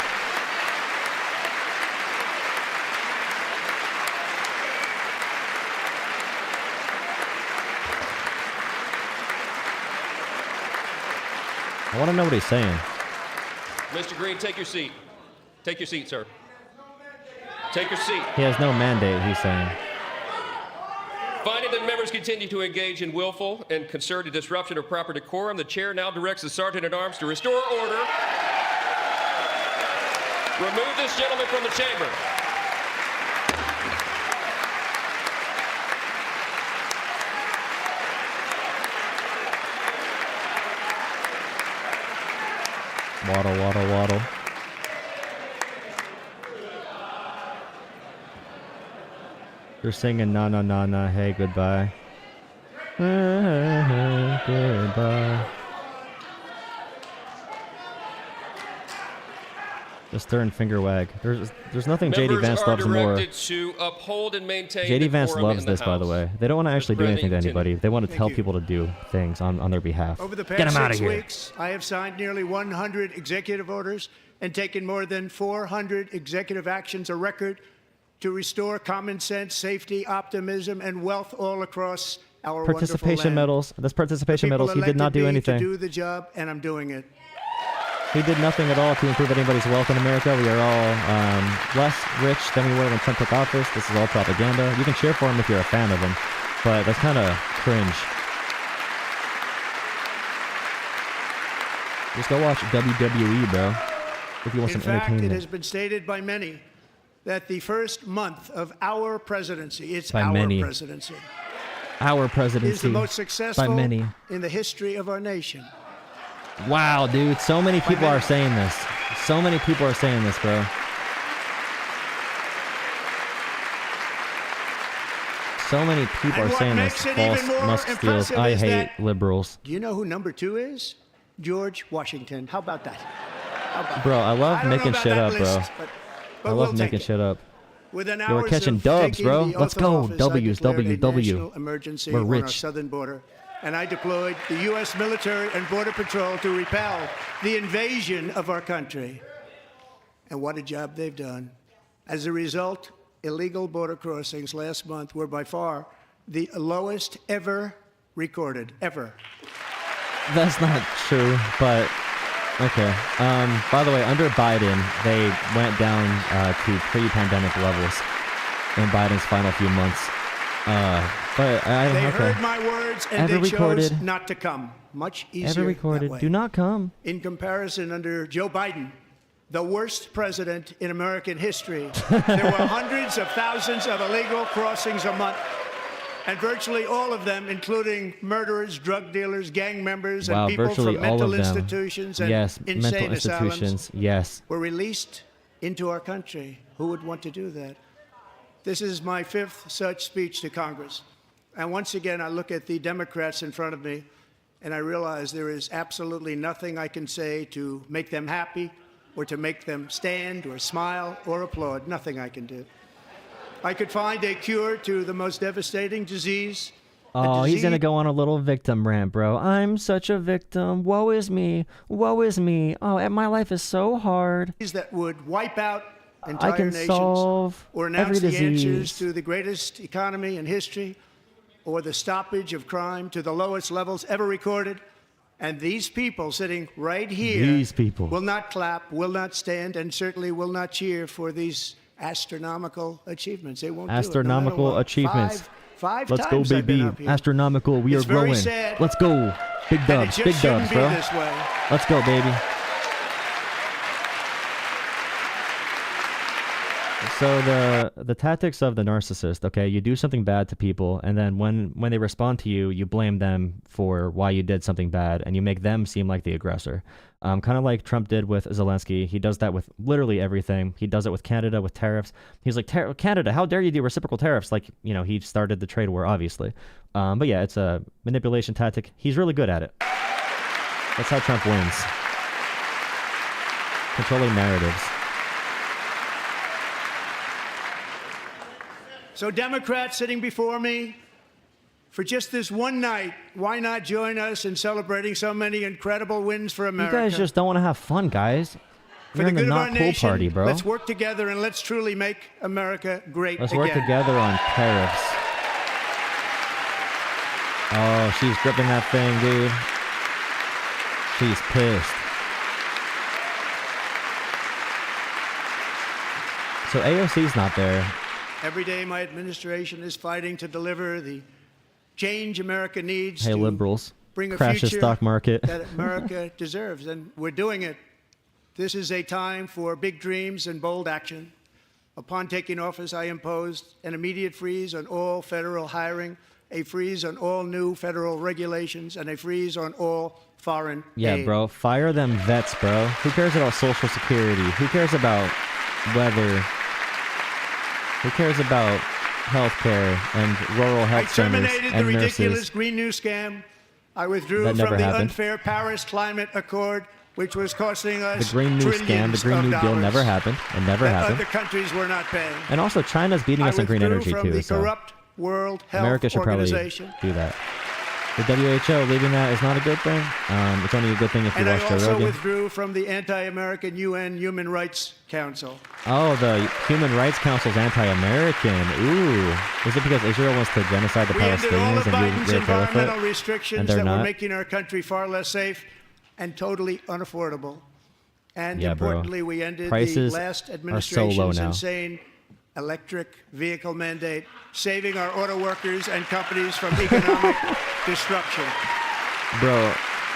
I want to know what he's saying. Mr. Green, take your seat. Take your seat, sir. Take your seat. He has no mandate, he's saying. Finding that members continue to engage in willful and concerted disruption of proper decorum, the chair now directs the Sergeant at Arms to restore order. Remove this gentleman from the chamber. Waddle, waddle, waddle. They're singing na na na na, hey, goodbye. Hey, goodbye. The stern finger wag. There's nothing JD Vance loves more. Members are directed to uphold and maintain JD Vance decorum loves in the this, by the House. way. They don't want to actually do anything to President anybody. They want to tell you. people to do things on their behalf. Over the Get past him out of 6 here. weeks, I have signed nearly 100 executive orders and taken more than 400 executive actions, a record to restore common sense, safety, optimism, and wealth all across our participation medals. That's participation medals. He did not do anything. To do the job, and I'm doing it. He did nothing at all to improve anybody's wealth in America. We are all less rich than we were when Trump took office. This is all propaganda. You can cheer for him if you're a fan of him, but that's kind of cringe. Just go watch WWE, bro, if you want some entertainment. In fact, it has been stated by many that the first month of our presidency, presidency, our presidency is the most successful by many in the history of our nation. Wow, dude, so many people are saying this. So many people are saying this, bro. So many people are saying this. False Musk steals. I hate liberals. Do you know who number 2 is? George Washington. How about that? Bro, I love making shit up, bro. I love making shit up. You're catching dubs, bro. Let's go. W's, W, W. We're rich. On our southern border. And I deployed the U.S. military and border patrol to repel the invasion of our country. And what a job they've done. As a result, illegal border crossings last month were by far the lowest ever recorded, ever. That's not true, but okay. By the way, under Biden, they went down to pre-pandemic levels in Biden's final few months. But they heard my words and they chose not to come. Much easier ever recorded. That way. Do not come. In comparison, under Joe Biden, the worst president in American history, there were hundreds of thousands of illegal crossings a month. And virtually all of them, including murderers, drug dealers, gang members, and people from mental institutions and insane asylums, were released into our country. Who would want to do that? This is my 5th such speech to Congress. And once again, I look at the Democrats in front of me, and I realize there is absolutely nothing I can say to make them happy or to make them stand or smile or applaud. Nothing I can do. I could find a cure to the most devastating disease. Oh, he's going to go on a little victim rant, bro. I'm such a victim. Woe is me. Woe is me. Oh, and my life is so hard. That would wipe out entire I can nations solve or announce every the disease. answers to the greatest economy in history or the stoppage of crime to the lowest levels ever recorded. And these people sitting right here will not clap, will not stand, and certainly will not cheer for these astronomical achievements. They won't astronomical do it, no achievements. Five Let's go, times I've been baby. up here. Astronomical. We It's are growing. very sad. Let's go. Big dubs. And it Big just dubs, shouldn't bro. be this way. Let's go, baby. So the tactics of the narcissist, okay, you do something bad to people, and then when they respond to you, you blame them for why you did something bad, and you make them seem like the aggressor. Kind of like Trump did with Zelenskyy. He does that with literally everything. He does it with Canada, with tariffs. He's like, Canada, how dare you do reciprocal tariffs? Like, you know, he started the trade war, obviously. But yeah, it's a manipulation tactic. He's really good at it. That's how Trump wins. Controlling narratives. So Democrats sitting before me, for just this one night, why not join us in celebrating so many incredible wins for America? You guys just don't want to have fun, guys. For You're the in the good of not our cool nation, party, bro. let's work together and let's truly make America great Let's again. work together on tariffs. Oh, she's gripping that thing, dude. She's pissed. So AOC's not there. Every day my administration is fighting to deliver the change America needs Hey, to liberals. bring a Crash the future stock market. that America deserves, and we're doing it. This is a time for big dreams and bold action. Upon taking office, I imposed an immediate freeze on all federal hiring, a freeze on all new federal regulations, and a freeze on all foreign aid. Bro. Fire them vets, bro. Who cares about Social Security? Who cares about weather? Who cares about healthcare and rural health centers I terminated and the nurses? ridiculous Green New Scam. I withdrew That never from the happened. unfair Paris Climate Accord, which was costing us The Green New Scam, the Green New Deal never happened. It never that happened. other countries were not paying. And also, China's beating us on green energy from too. the So corrupt World Health America should probably Organization. do that. The WHO leaving that is not a good thing. It's only a good thing if you And I watch Joe also Rogan. withdrew from the anti-American UN Human Rights Council. Oh, the Human Rights Council's anti-American. Ooh. Is it because Israel wants to genocide the We ended all Palestinians of Biden's and you're okay with environmental it? restrictions And they're that were not? making our country far less safe and totally unaffordable. And Yeah, bro. importantly, we ended Prices the last are so administration's low now. insane electric vehicle mandate, saving our auto workers and companies from economic disruption. Bro,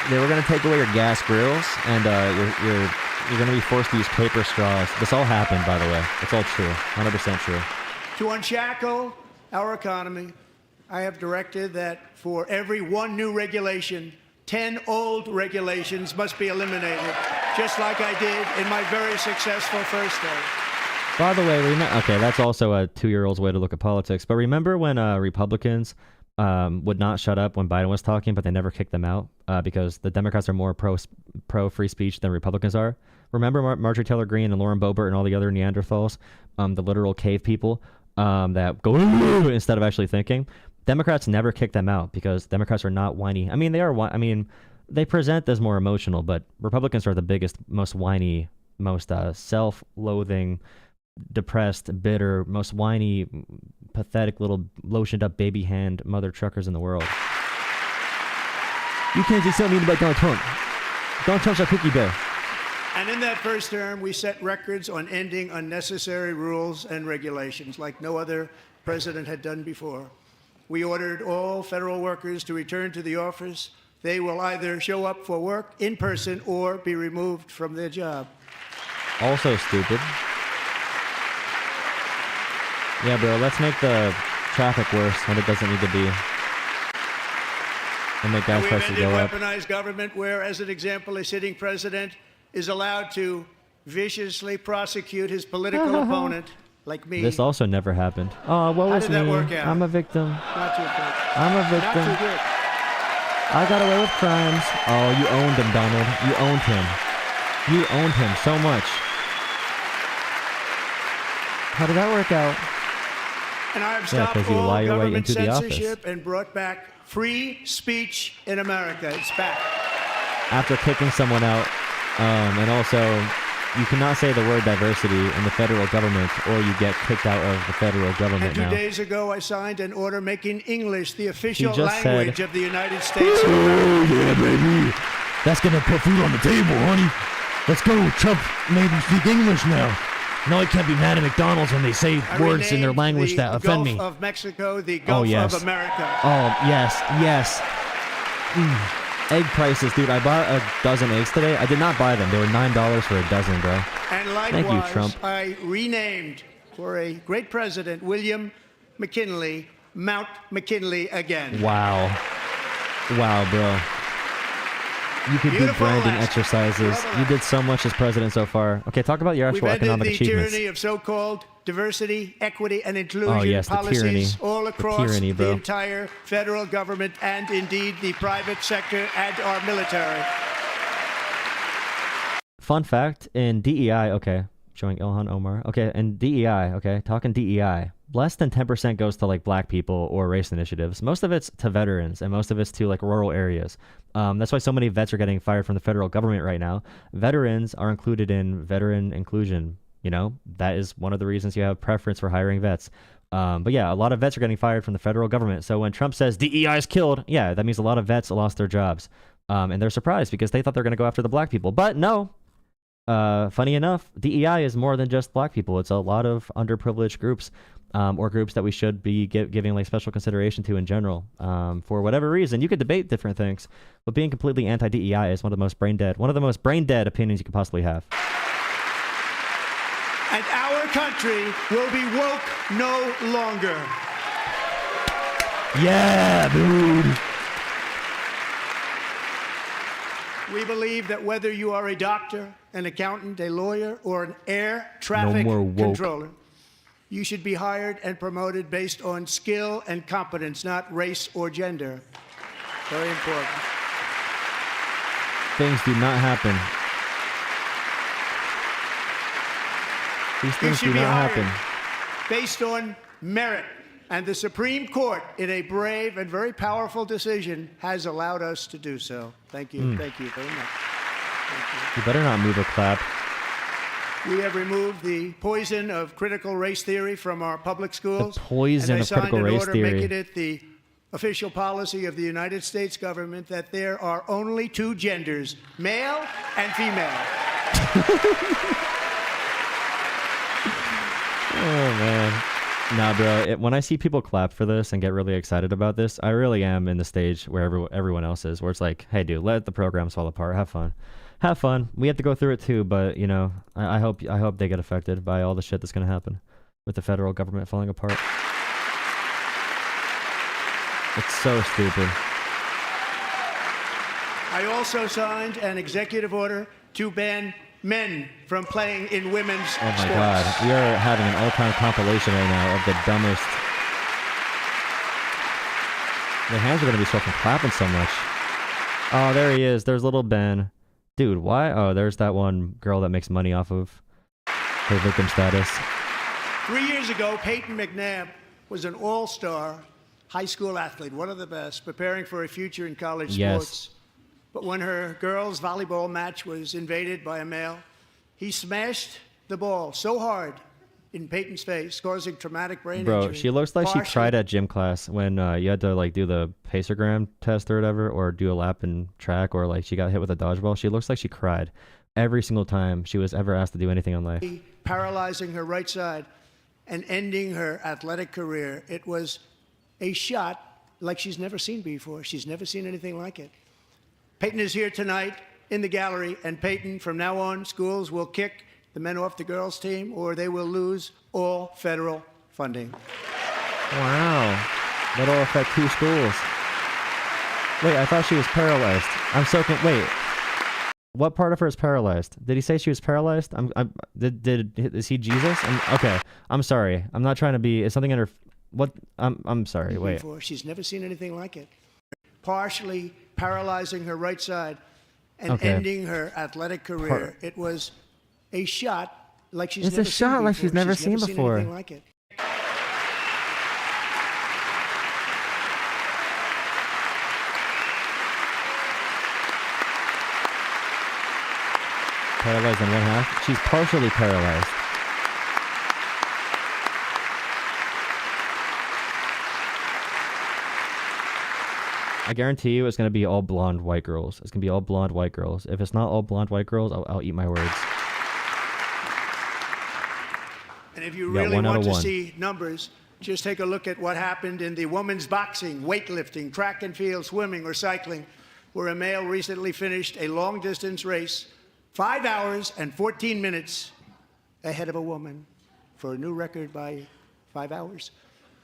they were gonna take away your gas grills, and you're gonna be forced to use paper straws. This all happened, by the way. It's all true, 100% true. To unshackle our economy, I have directed that for every one new regulation, 10 old regulations must be eliminated, just like I did in my very successful first day. By the way, okay, that's also a 2-year-old's way to look at politics. But remember when Republicans would not shut up when Biden was talking, but they never kicked them out because the Democrats are more pro free speech than Republicans are? Remember Marjorie Taylor Greene and Lauren Boebert and all the other Neanderthals, the literal cave people that go instead of actually thinking? Democrats never kick them out because Democrats are not whiny. I mean, they are. I mean, they present as more emotional, but Republicans are the biggest, most whiny, most self-loathing, depressed, bitter, most whiny, pathetic little lotioned-up baby hand mother truckers in the world. You can't just tell me about Donald Trump. Donald Trump's a cookie bear. And in that first term, we set records on ending unnecessary rules and regulations like no other president had done before. We ordered all federal workers to return to the office. They will either show up for work in person or be removed from their job. Also stupid. Yeah, bro, let's make the traffic worse when it doesn't need to be. And make gas We've prices ended go up. weaponized government where, as an example, a sitting president is allowed to viciously prosecute his political opponent, like me. This also never happened. Oh, what How was did me? that work out? I'm a victim. Not too good. I'm a Not victim. too good. I got away with crimes. Oh, you owned him, Donald. You owned him. You owned him so much. How did that work out? And I have Yeah, stopped 'cause you all lie your way government into the office. censorship and brought back free speech in America. It's back. After kicking someone out, and also, you cannot say the word diversity in the federal government, or you get kicked out of the federal government And 2 now. days ago, I signed an order making English the official just language said- of the United States. Oh, yeah, baby. That's gonna put food on the table, honey. Let's go. Trump made me speak English now. No, I can't be mad at McDonald's when they say I words in their renamed language the that offend me. Gulf of Mexico, the Gulf yes. of America. Oh, yes, yes. Egg prices, dude. I bought a dozen eggs today. I did not buy them. They were $9 for a dozen, bro. And Thank you, likewise, Trump. I renamed for a great president, William McKinley, Mount McKinley again. Wow. Wow, bro. You could do Beautiful branding Alaska. exercises. Love You did so much as president so far. Okay, talk about your We've actual ended economic the achievements. tyranny of so-called diversity, equity, and inclusion Oh, yes, the policies tyranny. all The across tyranny, bro. the entire federal government and indeed the private sector and our military. Fun fact, in DEI, okay, showing Ilhan Omar. Okay, in DEI, okay, talking DEI, less than 10% goes to like black people or race initiatives. Most of it's to veterans and most of it's to like rural areas. That's why so many vets are getting fired from the federal government right now. Veterans are included in veteran inclusion. You know, that is one of the reasons you have preference for hiring vets. But yeah, a lot of vets are getting fired from the federal government. So when Trump says DEI is killed, yeah, that means a lot of vets lost their jobs. And they're surprised because they thought they're going to go after the black people. But no. Funny enough, DEI is more than just black people. It's a lot of underprivileged groups, or groups that we should be giving like special consideration to in general. For whatever reason, you could debate different things, but being completely anti-DEI is one of the most brain dead opinions you could possibly have. And our country will be woke no longer. Yeah, dude. We believe that whether you are a doctor, an accountant, a lawyer, or an air traffic more woke. controller, you should be hired and promoted based on skill and competence, not race or gender. Very important. Things do not happen. These You things should do be not hired happen. based on merit And the Supreme Court, in a brave and very powerful decision, has allowed us to do so. Thank you. Thank you very much. You better not move or clap. We have removed the poison of critical race theory from our public schools. The poison and I of critical signed an race order theory. making it the official policy of the United States government that there are only two genders, male and female. Oh, man. Nah, bro, when I see people clap for this and get really excited about this, I really am in the stage where everyone else is, where it's like, hey, dude, let the programs fall apart. Have fun. Have fun. We have to go through it too, but, you know, I hope they get affected by all the shit that's going to happen with the federal government falling apart. It's so stupid. I also signed an executive order to ban men from playing in women's Oh my sports. god, we are having an all-time compilation right now of the dumbest. The hands are gonna be sore from clapping so much. Oh, there he is. There's little Ben. Dude, why? Oh, there's that one girl that makes money off of her victim status. 3 years ago, Peyton McNabb was an all-star high school athlete, one of the best, preparing for a future in college Yes. sports. But when her girls' volleyball match was invaded by a male, he smashed the ball so hard in Peyton's face, causing traumatic brain Bro, injury. she looks like she Partially- cried at gym class when you had to like do the pacergram test or whatever, or do a lap in track, or like she got hit with a dodgeball. She looks like she cried every single time she was ever asked to do anything in life. paralyzing her right side and ending her athletic career. It was a shot like she's never seen before. She's never seen anything like it. Peyton is here tonight in the gallery, and Peyton, from now on, schools will kick the men off the girls' team, or they will lose all federal funding. Wow. That'll affect 2 schools. Wait, I thought she was paralyzed. I'm so wait. What part of her is paralyzed? Did he say she was paralyzed? Is he Jesus? Okay. I'm sorry. I'm not trying to be. Is something in her? What? I'm sorry. Wait. Before. She's never seen anything like it. Partially paralyzing her right side and Okay. ending her athletic career. It was a shot like she's It's never a shot seen like before. she's never seen before. anything like it. Paralyzed in one half. She's partially paralyzed. I guarantee you it's going to be all blonde white girls. It's going to be all blonde white girls. If it's not all blonde white girls, I'll eat my words. And if you Yeah, really 1 out want of to 1. see numbers, just take a look at what happened in the women's boxing, weightlifting, track and field, swimming, or cycling, where a male recently finished a long-distance race 5 hours and 14 minutes ahead of a woman for a new record by 5 hours.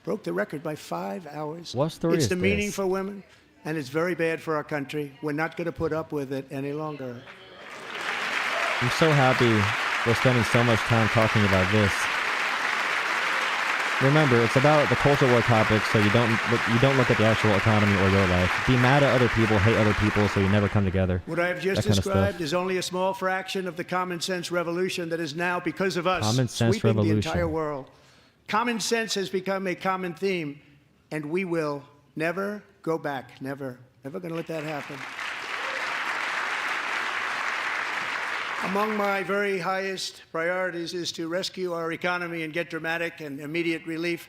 Broke the record by 5 hours. What story It's is demeaning this? for women, and it's very bad for our country. We're not going to put up with it any longer. I'm so happy we're spending so much time talking about this. Remember, it's about the culture war topics, so you don't look at the actual economy or your life. Be mad at other people, hate other people, so you never come together. What I have just That kind of described stuff. is only a small fraction of the common sense revolution that is now, because of us, Common sense sweeping the revolution. entire world. Common sense has become a common theme, and we will never go back. Never. Never going to let that happen. Among my very highest priorities is to rescue our economy and get dramatic and immediate relief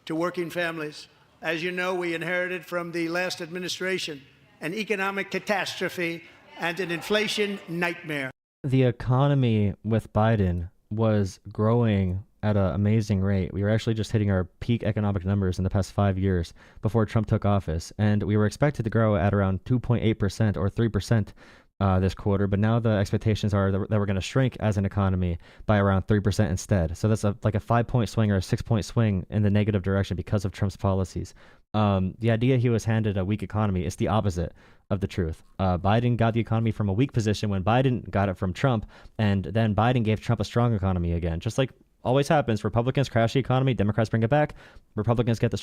to working families. As you know, we inherited from the last administration an economic catastrophe and an inflation nightmare. The economy with Biden was growing at an amazing rate. We were actually just hitting our peak economic numbers in the past 5 years before Trump took office. And we were expected to grow at around 2.8% or 3% this quarter. But now the expectations are that we're going to shrink as an economy by around 3% instead. So that's like a 5-point swing or a 6-point swing in the negative direction because of Trump's policies. The idea he was handed a weak economy is the opposite of the truth. Biden got the economy from a weak position when Biden got it from Trump, and then Biden gave Trump a strong economy again. Just like always happens, Republicans crash the economy, Democrats bring it back. Republicans get the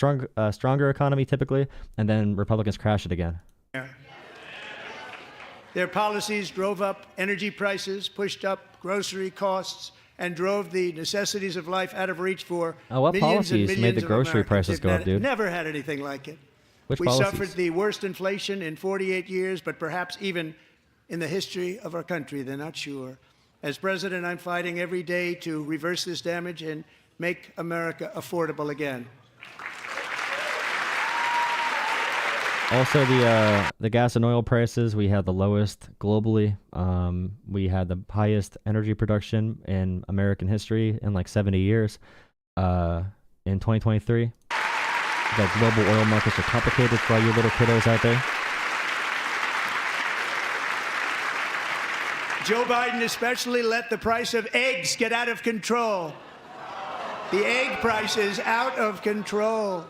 stronger economy typically, and then Republicans crash it again. Their policies drove up energy prices, pushed up grocery costs, and drove the necessities of life out of reach for What millions and policies millions made the of grocery Americans. prices go up, They've dude? Never had anything like it. Which We policies? suffered the worst inflation in 48 years, but perhaps even in the history of our country. They're not sure. As president, I'm fighting every day to reverse this damage and make America affordable again. Also, the gas and oil prices, we had the lowest globally. We had the highest energy production in American history in like 70 years. In 2023, the global oil markets are complicated for all you little kiddos out there. Joe Biden especially let the price of eggs get out of control. The egg price is out of control.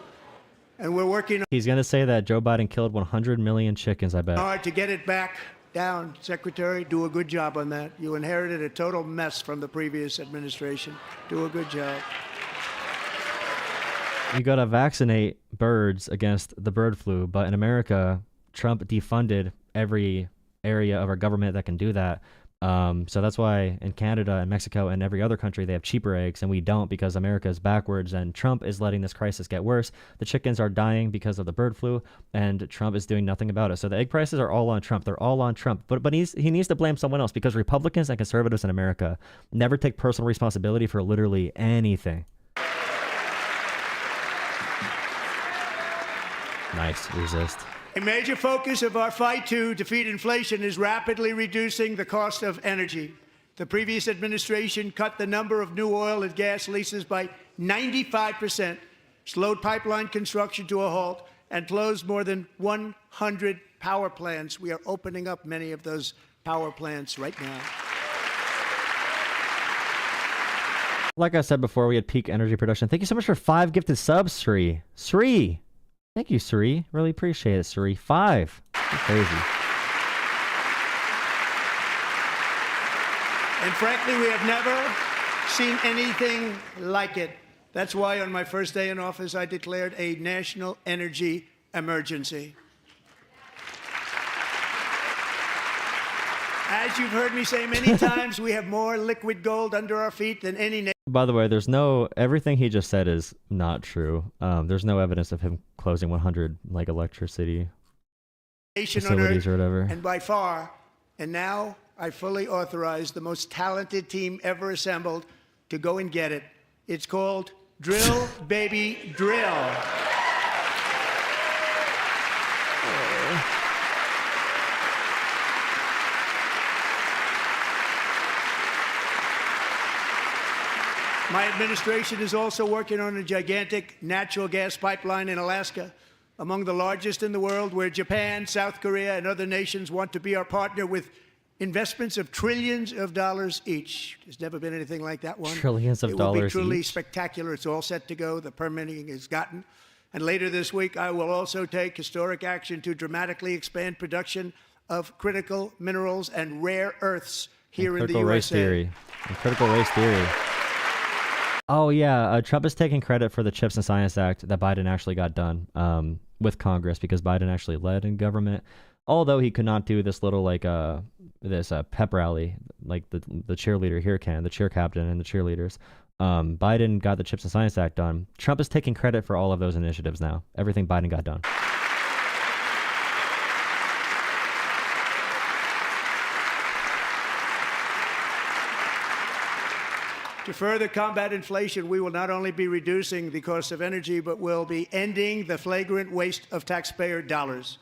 And we're working He's going to say that Joe Biden killed 100 million chickens, I bet. hard to get it back down. Secretary, do a good job on that. You inherited a total mess from the previous administration. Do a good job. You got to vaccinate birds against the bird flu, but in America, Trump defunded every area of our government that can do that. So that's why in Canada and Mexico and every other country, they have cheaper eggs and we don't, because America is backwards and Trump is letting this crisis get worse. The chickens are dying because of the bird flu and Trump is doing nothing about it. So the egg prices are all on Trump. They're all on Trump. But he needs to blame someone else, because Republicans and conservatives in America never take personal responsibility for literally anything. Nice. Resist. A major focus of our fight to defeat inflation is rapidly reducing the cost of energy. The previous administration cut the number of new oil and gas leases by 95%, slowed pipeline construction to a halt, and closed more than 100 power plants. We are opening up many of those power plants right now. Like I said before, we had peak energy production. Thank you so much for 5 gifted subs, Sri. Sri! Thank you, Sri. Really appreciate it, Sri. 5. That's crazy. And frankly, we have never seen anything like it. That's why on my first day in office, I declared a national energy emergency. As you've heard me say many times, we have more liquid gold under our feet than any nation. By the way, everything he just said is not true. There's no evidence of him closing 100 like electricity facilities or whatever. And by far, and now I fully authorize the most talented team ever assembled to go and get it. It's called Drill Baby Drill. My administration is also working on a gigantic natural gas pipeline in Alaska, among the largest in the world, where Japan, South Korea, and other nations want to be our partner with investments of trillions of dollars each. There's never been anything like that one. Trillions of dollars It will be truly each? spectacular. It's all set to go. The permitting is gotten. And later this week, I will also take historic action to dramatically expand production of critical minerals and rare earths here in the critical race USA. theory. And critical race theory. Oh, yeah. Trump is taking credit for the Chips and Science Act that Biden actually got done with Congress, because Biden actually led in government. Although he could not do this little this pep rally like the cheerleader here can, the cheer captain and the cheerleaders. Biden got the Chips and Science Act done. Trump is taking credit for all of those initiatives now. Everything Biden got done. To further combat inflation, we will not only be reducing the cost of energy, but will be ending the flagrant waste of taxpayer dollars.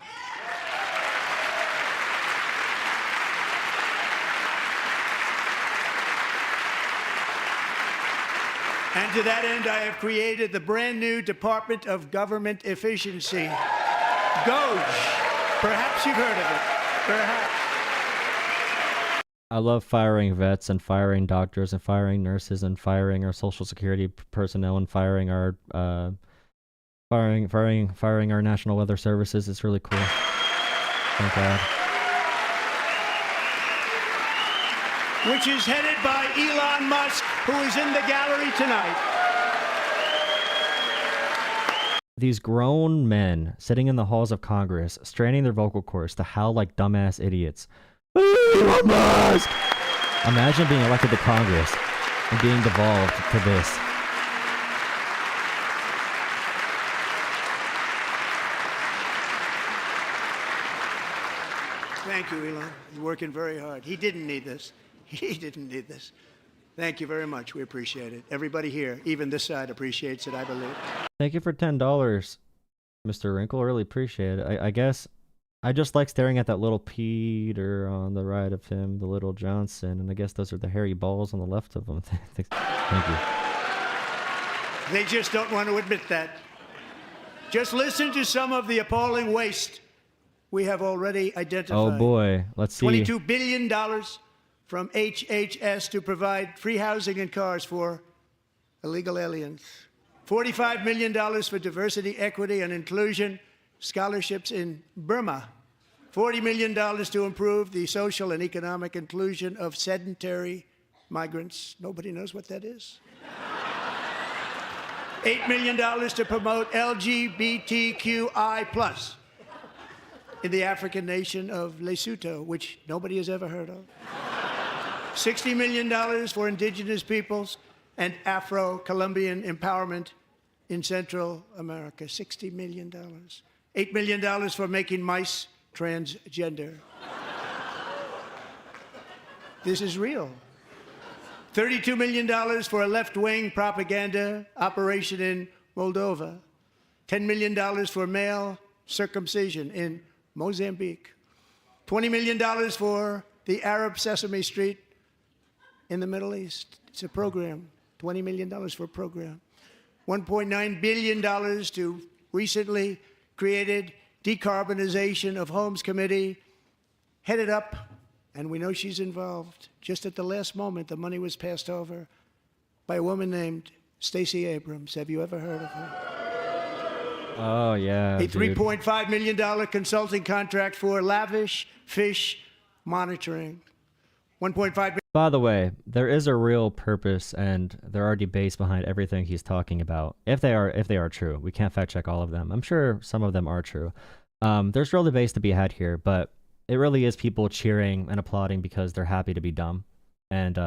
And to that end, I have created the brand new Department of Government Efficiency, DOGE. Perhaps you've heard of it. Perhaps. I love firing vets and firing doctors and firing nurses and firing our Social Security personnel and firing our firing our National Weather Services. It's really cool. Thank God. Which is headed by Elon Musk, who is in the gallery tonight. These grown men sitting in the halls of Congress, straining their vocal cords to howl like dumbass idiots. Elon Musk! Imagine being elected to Congress and being devolved to this. Thank you, Elon. You're working very hard. He didn't need this. He didn't need this. Thank you very much. We appreciate it. Everybody here, even this side, appreciates it, I believe. Thank you for $10, Mr. Wrinkle. Really appreciate it. I guess I just like staring at that little Peter on the right of him, the little Johnson, and I guess those are the hairy balls on the left of him. Thank you. They just don't want to admit that. Just listen to some of the appalling waste we have already identified. Oh boy, let's see. $22 billion from HHS to provide free housing and cars for illegal aliens. $45 million for diversity, equity, and inclusion scholarships in Burma. $40 million to improve the social and economic inclusion of sedentary migrants. Nobody knows what that is. $8 million to promote LGBTQI+ in the African nation of Lesotho, which nobody has ever heard of. $60 million for indigenous peoples and Afro-Colombian empowerment in Central America. $60 million. $8 million for making mice transgender. This is real. $32 million for a left-wing propaganda operation in Moldova. $10 million for male circumcision in Mozambique. $20 million for the Arab Sesame Street in the Middle East. It's a program. $20 million for a program. $1.9 billion to recently created Decarbonization of Homes Committee, headed up, and we know she's involved. Just at the last moment, the money was passed over by a woman named Stacey Abrams. Have you ever heard of her? Oh, yeah. A $3.5 million consulting contract for lavish fish monitoring. $1.5 million. By the way, there is a real purpose and there are debates behind everything he's talking about. If they are true. We can't fact check all of them. I'm sure some of them are true. There's real debates to be had here, but it really is people cheering and applauding because they're happy to be dumb. And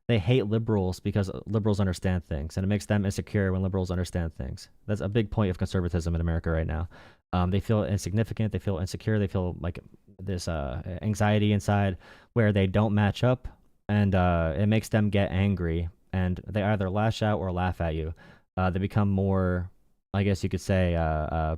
they hate liberals because liberals understand things, and it makes them insecure when liberals understand things. That's a big point of conservatism in America right now. They feel insignificant, they feel insecure, they feel like this anxiety inside where they don't match up, and it makes them get angry, and they either lash out or laugh at you. They become more, I guess you could say,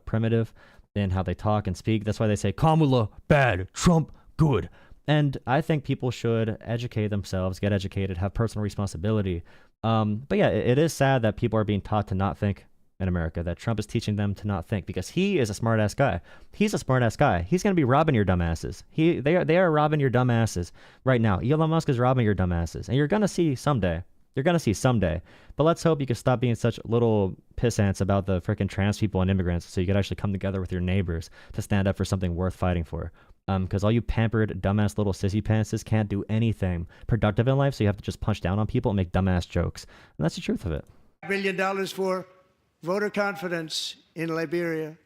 primitive in how they talk and speak. That's why they say, Kamala, bad, Trump, good. And I think people should educate themselves, get educated, have personal responsibility. But yeah, it is sad that people are being taught to not think in America, that Trump is teaching them to not think, because he is a smart-ass guy. He's a smart-ass guy. He's going to be robbing your dumbasses. They are robbing your dumbasses right now. Elon Musk is robbing your dumbasses. And you're going to see someday. You're going to see someday. But let's hope you can stop being such little pissants about the freaking trans people and immigrants so you could actually come together with your neighbors to stand up for something worth fighting for. Because all you pampered, dumbass little sissy pantses can't do anything productive in life, so you have to just punch down on people and make dumbass jokes. And that's the truth of it. $1 billion for voter confidence in Liberia.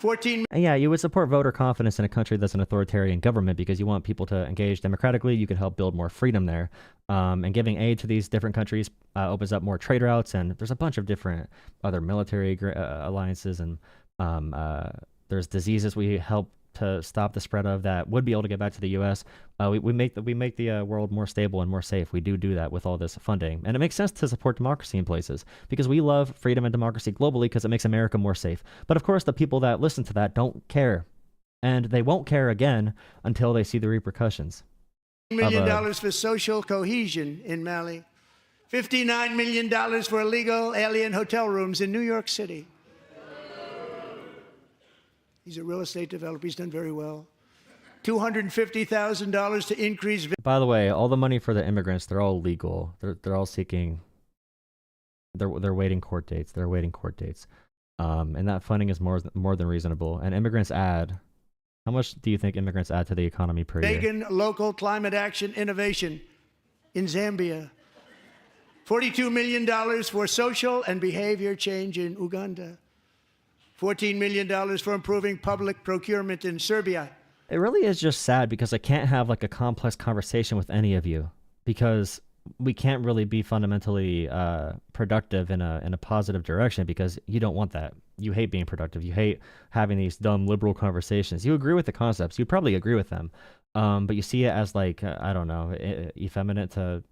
And yeah, you would support voter confidence in a country that's an authoritarian government because you want people to engage democratically. You can help build more freedom there. And giving aid to these different countries opens up more trade routes, and there's a bunch of different other military alliances, and there's diseases we help to stop the spread of that would be able to get back to the U.S. We make the world more stable and more safe. We do that with all this funding, and it makes sense to support democracy in places because we love freedom and democracy globally because it makes America more safe. But of course, the people that listen to that don't care, and they won't care again until they see the repercussions. $1 million for social cohesion in Mali. $59 million for illegal alien hotel rooms in New York City. He's a real estate developer. He's done very well. $250,000 to increase. By the way, all the money for the immigrants, they're all legal. They're all seeking. They're waiting court dates. They're waiting court dates. And that funding is more than reasonable. And immigrants add. How much do you think immigrants add to the economy per year? Reagan local climate action innovation in Zambia. $42 million for social and behavior change in Uganda. $14 million for improving public procurement in Serbia. It really is just sad because I can't have like a complex conversation with any of you because we can't really be fundamentally productive in a positive direction because you don't want that. You hate being productive. You hate having these dumb liberal conversations. You agree with the concepts. You probably agree with them, but you see it as like I don't know, effeminate to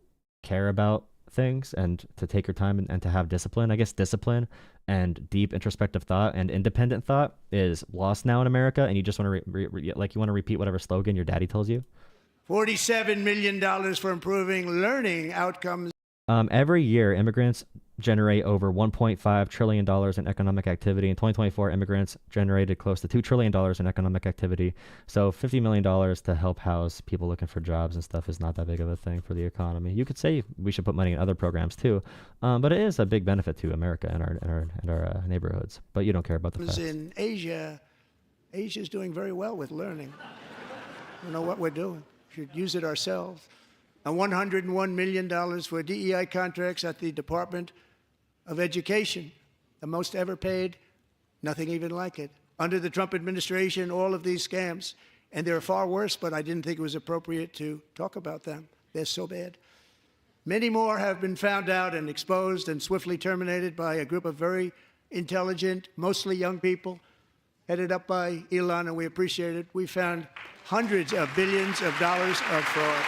care about things and to take your time and to have discipline. I guess discipline and deep introspective thought and independent thought is lost now in America, and you just want to like you want to repeat whatever slogan your daddy tells you. $47 million for improving learning outcomes. Every year, immigrants generate over $1.5 trillion in economic activity. In 2024, immigrants generated close to $2 trillion in economic activity. So $50 million to help house people looking for jobs and stuff is not that big of a thing for the economy. You could say we should put money in other programs too, but it is a big benefit to America and our neighborhoods. But you don't care about the facts. In Asia, Asia's doing very well with learning. We know what we're doing. We should use it ourselves. And $101 million for DEI contracts at the Department of Education, the most ever paid, nothing even like it. Under the Trump administration, all of these scams, and they're far worse, but I didn't think it was appropriate to talk about them. They're so bad. Many more have been found out and exposed and swiftly terminated by a group of very intelligent, mostly young people, headed up by Elon, and we appreciate it. We found hundreds of billions of dollars of fraud.